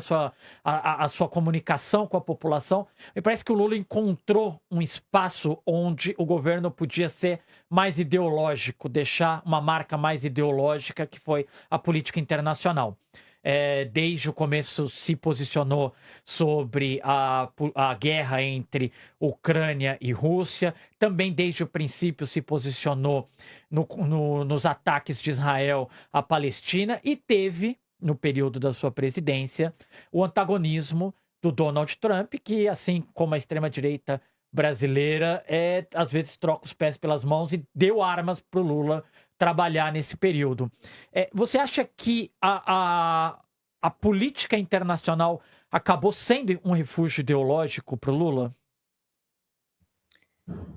Speaker 1: a sua comunicação com a população. Me parece que o Lula encontrou um espaço onde o governo podia ser mais ideológico, deixar uma marca mais ideológica, que foi a política internacional. Desde o começo se posicionou sobre a guerra entre Ucrânia e Rússia, também desde o princípio se posicionou nos ataques de Israel à Palestina e teve, no período da sua presidência, o antagonismo do Donald Trump, que, assim como a extrema-direita brasileira, às vezes troca os pés pelas mãos e deu armas para o Lula trabalhar nesse período. Você acha que a política internacional acabou sendo um refúgio ideológico para o Lula?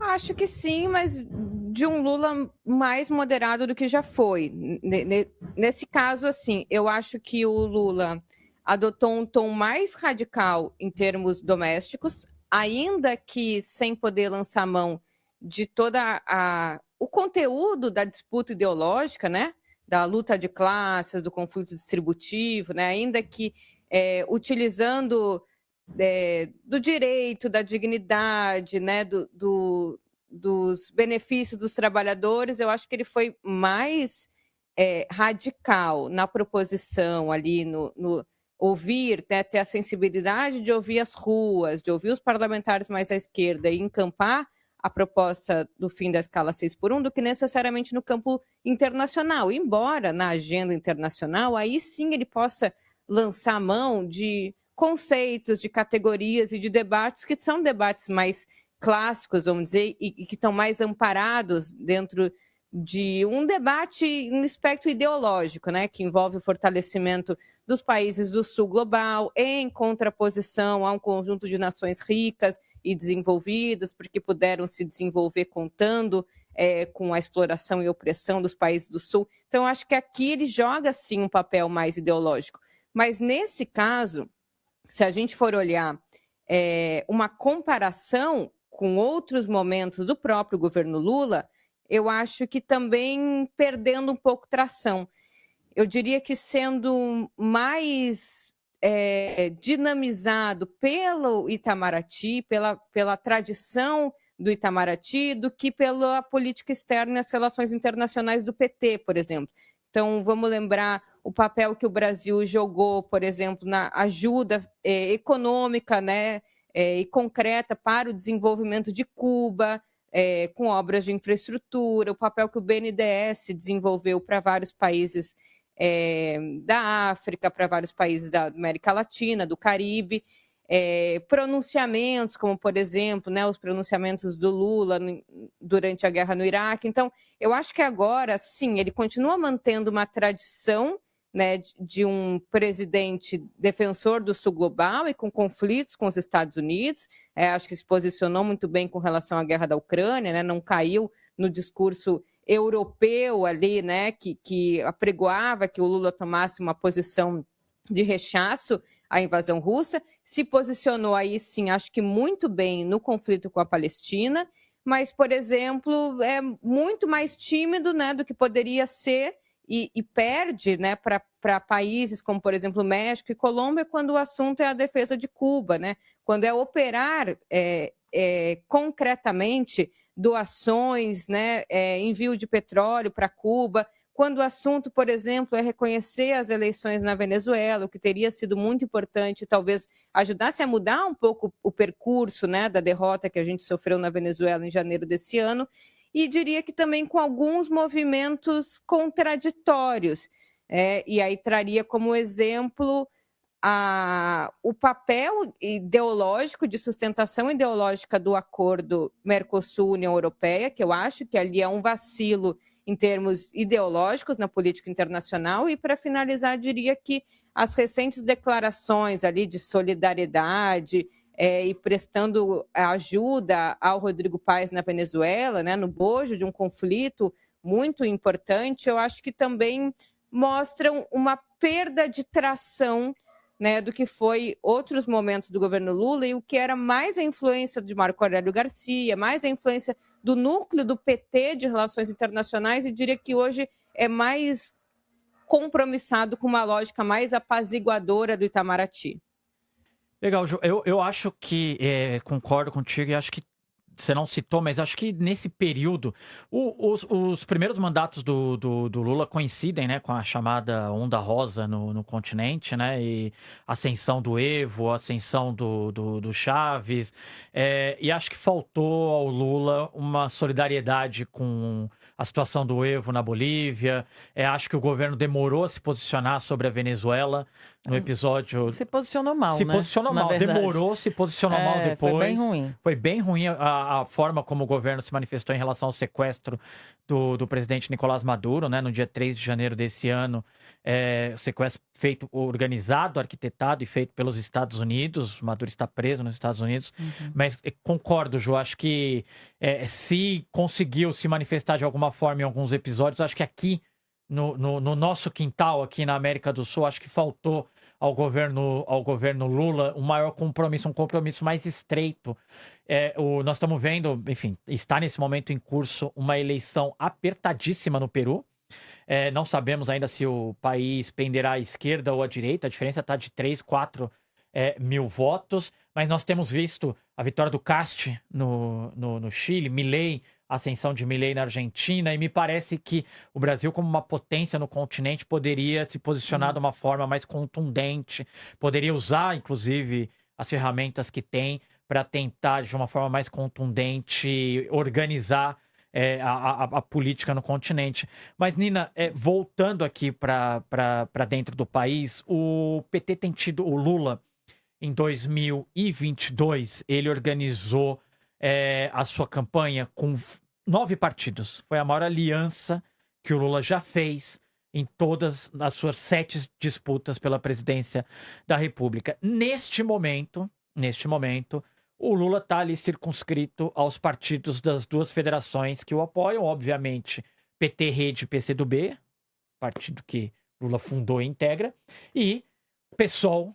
Speaker 3: Acho que sim, mas de um Lula mais moderado do que já foi. Nesse caso, assim, eu acho que o Lula adotou um tom mais radical em termos domésticos, ainda que sem poder lançar mão de toda o conteúdo da disputa ideológica, né? Da luta de classes, do conflito distributivo, né? Ainda que utilizando do direito, da dignidade, né, dos benefícios dos trabalhadores, eu acho que ele foi mais radical na proposição ali, no ouvir, né, ter a sensibilidade de ouvir as ruas, de ouvir os parlamentares mais à esquerda e encampar a proposta do fim da escala 6x1 do que necessariamente no campo internacional. Embora na agenda internacional, aí sim ele possa lançar mão de conceitos, de categorias e de debates que são debates mais clássicos, vamos dizer, e que estão mais amparados dentro de um debate, um espectro ideológico, né, que envolve o fortalecimento dos países do sul global, em contraposição a um conjunto de nações ricas e desenvolvidas, porque puderam se desenvolver contando com a exploração e opressão dos países do sul. Então, acho que aqui ele joga, sim, um papel mais ideológico. Mas, nesse caso, se a gente for olhar uma comparação com outros momentos do próprio governo Lula, eu acho que também perdendo um pouco tração. Eu diria que sendo mais dinamizado pelo Itamaraty, pela tradição do Itamaraty, do que pela política externa e as relações internacionais do PT, por exemplo. Então, vamos lembrar o papel que o Brasil jogou, por exemplo, na ajuda econômica, né, e concreta para o desenvolvimento de Cuba, com obras de infraestrutura, o papel que o BNDES desenvolveu para vários países da África, para vários países da América Latina, do Caribe, pronunciamentos, como, por exemplo, né, os pronunciamentos do Lula durante a guerra no Iraque. Então, eu acho que agora, sim, ele continua mantendo uma tradição, né, de um presidente defensor do sul global e com conflitos com os Estados Unidos. Acho que se posicionou muito bem com relação à guerra da Ucrânia, né, não caiu no discurso europeu ali, né, que apregoava que o Lula tomasse uma posição de rechaço à invasão russa, se posicionou aí, sim, acho que muito bem no conflito com a Palestina, mas, por exemplo, é muito mais tímido, né, do que poderia ser e perde, né, para países como, por exemplo, México e Colômbia, quando o assunto é a defesa de Cuba, né, quando é operar concretamente doações, né, envio de petróleo para Cuba, quando o assunto, por exemplo, é reconhecer as eleições na Venezuela, o que teria sido muito importante, talvez ajudasse a mudar um pouco o percurso, né, da derrota que a gente sofreu na Venezuela em janeiro desse ano, e diria que também com alguns movimentos contraditórios. E aí traria como exemplo o papel ideológico, de sustentação ideológica do acordo Mercosul-União Europeia, que eu acho que ali é um vacilo em termos ideológicos na política internacional. E, para finalizar, diria que as recentes declarações ali de solidariedade e prestando ajuda ao Rodrigo Paes na Venezuela, né, no bojo de um conflito muito importante, eu acho que também mostram uma perda de tração, né, do que foi outros momentos do governo Lula, e o que era mais a influência de Marco Aurélio Garcia, mais a influência do núcleo do PT de relações internacionais, e diria que hoje é mais compromissado com uma lógica mais apaziguadora do Itamaraty.
Speaker 1: Legal, Ju. Eu acho que concordo contigo e acho que você não citou, mas acho que nesse período, os primeiros mandatos do Lula coincidem, né, com a chamada Onda Rosa no continente, né, e ascensão do Evo, ascensão do Chaves, e acho que faltou ao Lula uma solidariedade com a situação do Evo na Bolívia. Acho que o governo demorou a se posicionar sobre a Venezuela no episódio.
Speaker 2: Se posicionou mal,
Speaker 1: Se
Speaker 2: né?
Speaker 1: posicionou mal, demorou, se posicionou mal depois.
Speaker 2: Foi bem ruim.
Speaker 1: Foi bem ruim a forma como o governo se manifestou em relação ao sequestro do presidente Nicolás Maduro, né? No dia 3 de janeiro desse ano. O sequestro feito, organizado, arquitetado e feito pelos Estados Unidos. Maduro está preso nos Estados Unidos. Uhum. Mas concordo, Ju, acho que se conseguiu se manifestar de alguma forma em alguns episódios, acho que aqui no nosso quintal, aqui na América do Sul, acho que faltou ao governo Lula um maior compromisso, um compromisso mais estreito. Nós estamos vendo, enfim, está nesse momento em curso uma eleição apertadíssima no Peru. Não sabemos ainda se o país penderá à esquerda ou à direita, a diferença está de 3, 4 mil votos, mas nós temos visto a vitória do Cast no Chile, Milei, a ascensão de Milei na Argentina, e me parece que o Brasil, como uma potência no continente, poderia se posicionar de uma forma mais contundente, poderia usar, inclusive, as ferramentas que tem para tentar, de uma forma mais contundente, organizar a política no continente. Mas, Nina, voltando aqui para dentro do país, o PT tem tido, o Lula, em 2022, ele organizou a sua campanha com 9 partidos. Foi a maior aliança que o Lula já fez em todas as suas 7 disputas pela presidência da República. Neste momento, o Lula está ali circunscrito aos partidos das 2 federações que o apoiam, obviamente, PT, Rede e PCdoB, partido que Lula fundou e integra, e PSOL,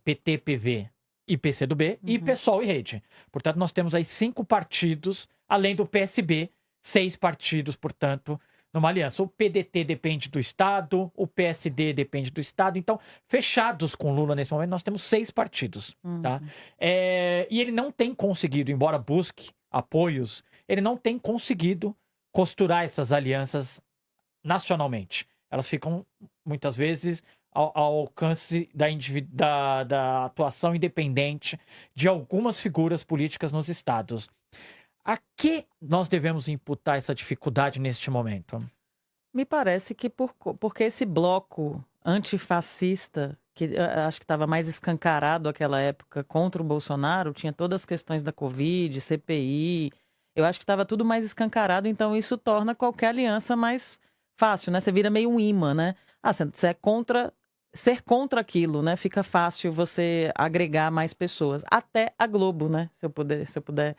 Speaker 1: PT, PV e PCdoB, e PSOL e Rede. Portanto, nós temos aí 5 partidos, além do PSB, 6 partidos, portanto, numa aliança. O PDT depende do Estado, o PSD depende do Estado. Então, fechados com Lula nesse momento, nós temos 6 partidos. Tá? E ele não tem conseguido, embora busque apoios, ele não tem conseguido costurar essas alianças nacionalmente. Elas ficam, muitas vezes, ao alcance da atuação independente de algumas figuras políticas nos estados. A que nós devemos imputar essa dificuldade neste momento?
Speaker 2: Me parece que porque esse bloco antifascista, que acho que estava mais escancarado naquela época contra o Bolsonaro, tinha todas as questões da Covid, CPI, eu acho que estava tudo mais escancarado, então isso torna qualquer aliança mais fácil, né? Você vira meio um imã, né? Você é ser contra aquilo, né? Fica fácil você agregar mais pessoas. Até a Globo, né? Se eu puder.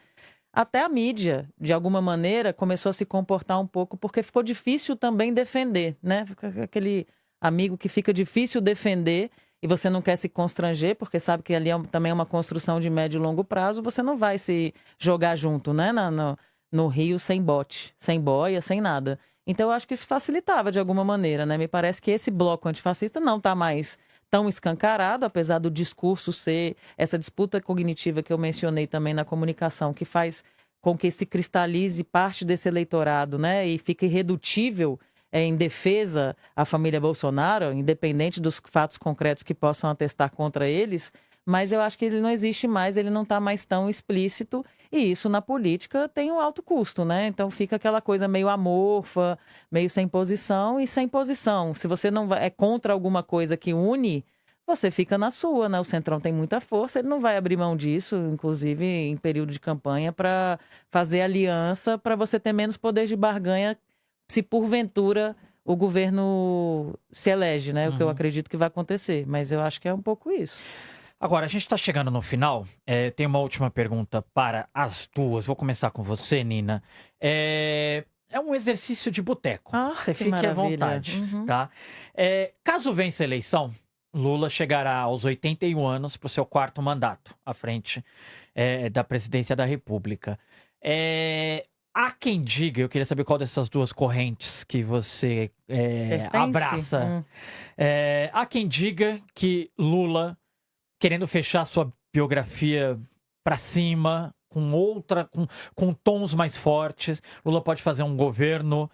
Speaker 2: Até a mídia, de alguma maneira, começou a se comportar um pouco, porque ficou difícil também defender, né? Aquele amigo que fica difícil defender e você não quer se constranger, porque sabe que ali também é uma construção de médio e longo prazo, você não vai se jogar junto, né? No rio sem bote, sem boia, sem nada. Então eu acho que isso facilitava de alguma maneira, né? Me parece que esse bloco antifascista não está mais tão escancarado, apesar do discurso ser essa disputa cognitiva que eu mencionei também na comunicação, que faz com que se cristalize parte desse eleitorado, né? E fique irredutível em defesa à família Bolsonaro, independente dos fatos concretos que possam atestar contra eles, mas eu acho que ele não existe mais, ele não está mais tão explícito, e isso na política tem um alto custo, né? Então fica aquela coisa meio amorfa, meio sem posição e sem posição. Se você não é contra alguma coisa que une, você fica na sua, né? O Centrão tem muita força, ele não vai abrir mão disso, inclusive em período de campanha, para fazer aliança, para você ter menos poder de barganha se porventura o governo se elege, né? O que eu acredito que vai acontecer, mas eu acho que é um pouco isso.
Speaker 1: Agora, a gente está chegando no final. Tem uma última pergunta para as duas. Vou começar com você, Nina. É um exercício de boteco. Você fique à vontade, tá? Caso vença a eleição, Lula chegará aos 81 anos para o seu 4º mandato à frente da presidência da República. Há quem diga, eu queria saber qual dessas duas correntes que você abraça. Há quem diga que Lula, querendo fechar sua biografia para cima, com tons mais fortes, Lula pode fazer um governo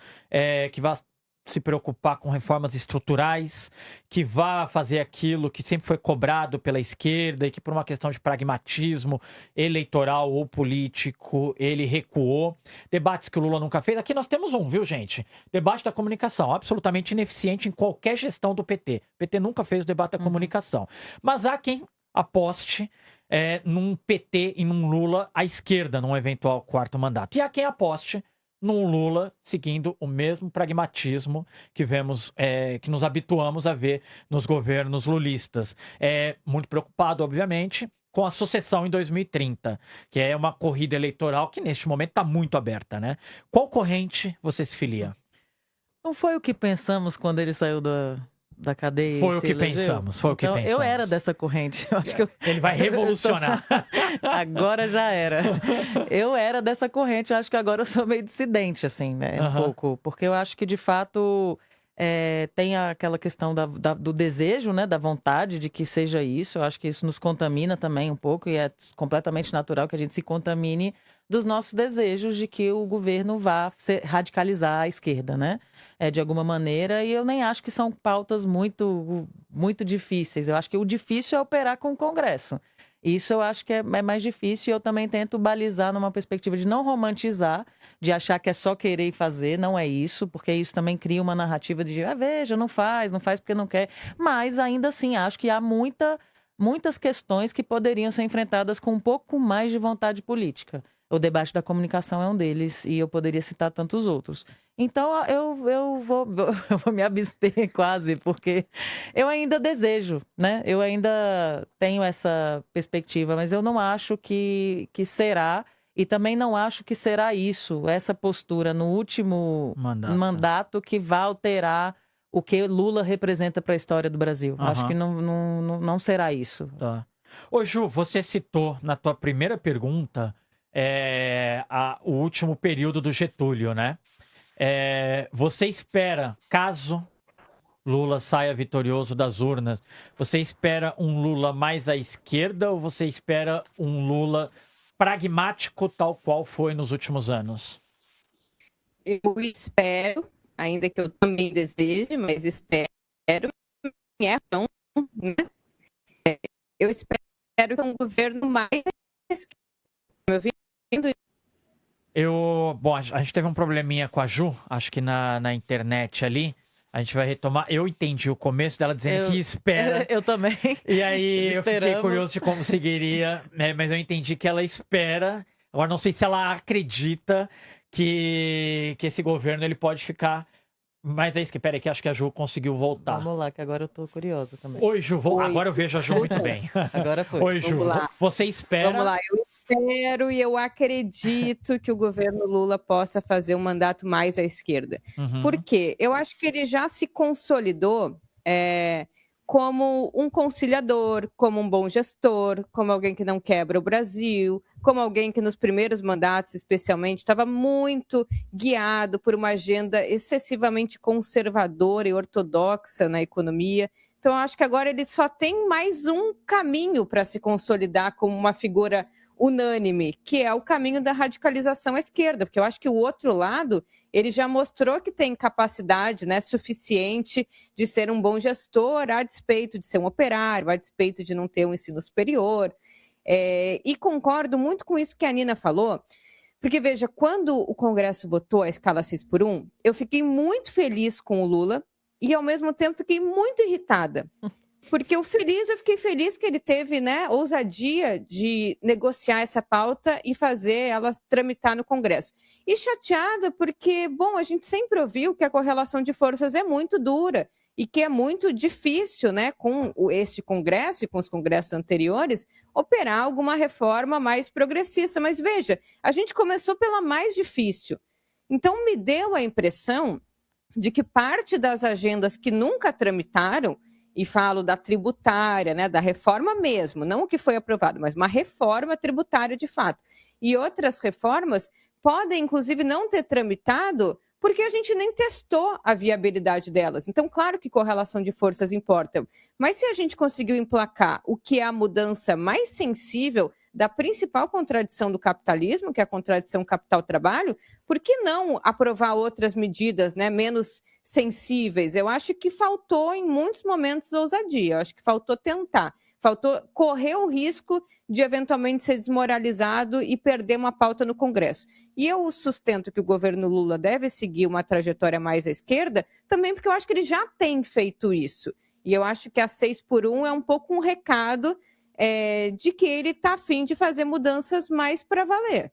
Speaker 1: que vá se preocupar com reformas estruturais, que vá fazer aquilo que sempre foi cobrado pela esquerda e que por uma questão de pragmatismo eleitoral ou político ele recuou. Debates que o Lula nunca fez. Aqui nós temos viu, gente? Debate da comunicação, absolutamente ineficiente em qualquer gestão do PT. O PT nunca fez o debate da comunicação. Mas há quem aposte num PT e num Lula à esquerda, num eventual 4º mandato. E há quem aposte num Lula seguindo o mesmo pragmatismo que vemos, que nos habituamos a ver nos governos lulistas. Muito preocupado, obviamente, com a sucessão em 2030, que é uma corrida eleitoral que neste momento está muito aberta, né? Qual corrente você se filia?
Speaker 2: Não foi o que pensamos quando ele saiu da cadeia?
Speaker 1: Foi o que pensamos, foi o que pensamos.
Speaker 2: Eu era dessa corrente. Eu acho que
Speaker 1: ele vai revolucionar.
Speaker 2: Agora já era. Eu era dessa corrente, eu acho que agora eu sou meio dissidente, assim, né? Um pouco. Porque eu acho que, de fato, Tem aquela questão do desejo, né, da vontade de que seja isso. Eu acho que isso nos contamina também um pouco e é completamente natural que a gente se contamine dos nossos desejos de que o governo vá radicalizar a esquerda, né? De alguma maneira, e eu nem acho que são pautas muito, muito difíceis. Eu acho que o difícil é operar com o Congresso. Isso eu acho que é mais difícil e eu também tento balizar numa perspectiva de não romantizar, de achar que é só querer e fazer, não é isso, porque isso também cria uma narrativa de, veja, não faz porque não quer. Mas ainda assim, acho que há muitas questões que poderiam ser enfrentadas com um pouco mais de vontade política. O debate da comunicação é um deles e eu poderia citar tantos outros. Então, eu vou me abster quase, porque eu ainda desejo, né? Eu ainda tenho essa perspectiva, mas eu não acho que será, e também não acho que será isso, essa postura no último mandato que vai alterar o que Lula representa para a história do Brasil. Acho que não será isso.
Speaker 1: Tá. Ô, Ju, você citou na tua primeira pergunta o último período do Getúlio, né? Você espera, caso Lula saia vitorioso das urnas, você espera um Lula mais à esquerda ou você espera um Lula pragmático tal qual foi nos últimos anos?
Speaker 3: Eu espero, ainda que eu também deseje, mas espero, né? Eu espero que um governo mais à esquerda.
Speaker 1: Bom, a gente teve um probleminha com a Ju, acho que na internet ali. A gente vai retomar. Eu entendi o começo dela dizendo que espera.
Speaker 2: Eu também.
Speaker 1: E aí eu fiquei curioso de como seguiria, né? Mas eu entendi que ela espera. Agora não sei se ela acredita que esse governo ele pode ficar. Mas é isso que, peraí, que acho que a Ju conseguiu voltar.
Speaker 2: Vamos lá, que agora eu tô curiosa também.
Speaker 1: Oi, Ju, agora eu vejo a Ju muito bem.
Speaker 2: Agora foi.
Speaker 1: Oi, Ju, você espera...
Speaker 3: Vamos lá, eu espero e eu acredito que o governo Lula possa fazer um mandato mais à esquerda. Por quê? Eu acho que ele já se consolidou como um conciliador, como um bom gestor, como alguém que não quebra o Brasil, como alguém que nos primeiros mandatos, especialmente, estava muito guiado por uma agenda excessivamente conservadora e ortodoxa na economia. Então, eu acho que agora ele só tem mais um caminho para se consolidar como uma figura unânime, que é o caminho da radicalização à esquerda, porque eu acho que o outro lado, ele já mostrou que tem capacidade, né, suficiente de ser um bom gestor, a despeito de ser um operário, a despeito de não ter um ensino superior. E concordo muito com isso que a Nina falou, porque, veja, quando o Congresso votou a escala 6x1, eu fiquei muito feliz com o Lula e, ao mesmo tempo, fiquei muito irritada. Porque eu fiquei feliz que ele teve, né, ousadia de negociar essa pauta e fazer ela tramitar no Congresso. E chateada porque, bom, a gente sempre ouviu que a correlação de forças é muito dura e que é muito difícil, né, com este Congresso e com os congressos anteriores, operar alguma reforma mais progressista. Mas veja, a gente começou pela mais difícil. Então me deu a impressão de que parte das agendas que nunca tramitaram, e falo da tributária, né, da reforma mesmo, não o que foi aprovado, mas uma reforma tributária de fato. E outras reformas podem, inclusive, não ter tramitado porque a gente nem testou a viabilidade delas. Então, claro que correlação de forças importa, mas se a gente conseguiu emplacar o que é a mudança mais sensível da principal contradição do capitalismo, que é a contradição capital-trabalho, por que não aprovar outras medidas, né, menos sensíveis? Eu acho que faltou, em muitos momentos, ousadia. Eu acho que faltou tentar. Faltou correr o risco de, eventualmente, ser desmoralizado e perder uma pauta no Congresso. E eu sustento que o governo Lula deve seguir uma trajetória mais à esquerda, também porque eu acho que ele já tem feito isso. E eu acho que a 6x1 é um pouco um recado de que ele está a fim de fazer mudanças mais para valer.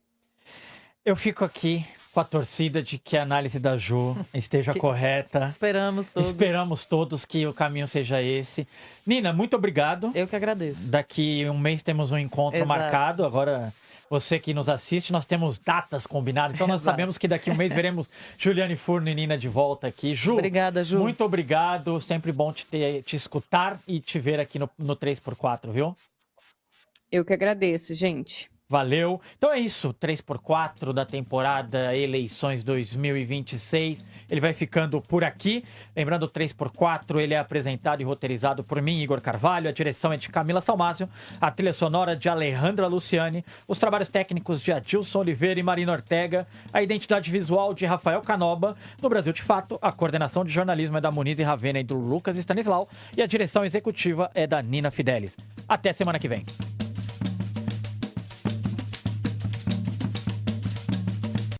Speaker 1: Eu fico aqui com a torcida de que a análise da Ju esteja correta. Esperamos todos que o caminho seja esse. Nina, muito obrigado.
Speaker 2: Eu que agradeço.
Speaker 1: Daqui um mês temos um encontro marcado. Agora, você que nos assiste, nós temos datas combinadas. Então, nós sabemos que daqui um mês veremos Juliane Furno e Nina de volta aqui. Ju,
Speaker 2: obrigada, Ju.
Speaker 1: Muito obrigado. Sempre bom te escutar e te ver aqui no 3x4, viu?
Speaker 3: Eu que agradeço, gente.
Speaker 1: Valeu. Então é isso, 3x4 da temporada Eleições 2026. Ele vai ficando por aqui. Lembrando, o 3x4, ele é apresentado e roteirizado por mim, Igor Carvalho. A direção é de Camila Salmásio. A trilha sonora de Alejandra Luciani. Os trabalhos técnicos de Adilson Oliveira e Marina Ortega. A identidade visual de Rafael Canoba. No Brasil de Fato, a coordenação de jornalismo é da Muniz e Ravena e do Lucas Stanislau. E a direção executiva é da Nina Fidelis. Até semana que vem.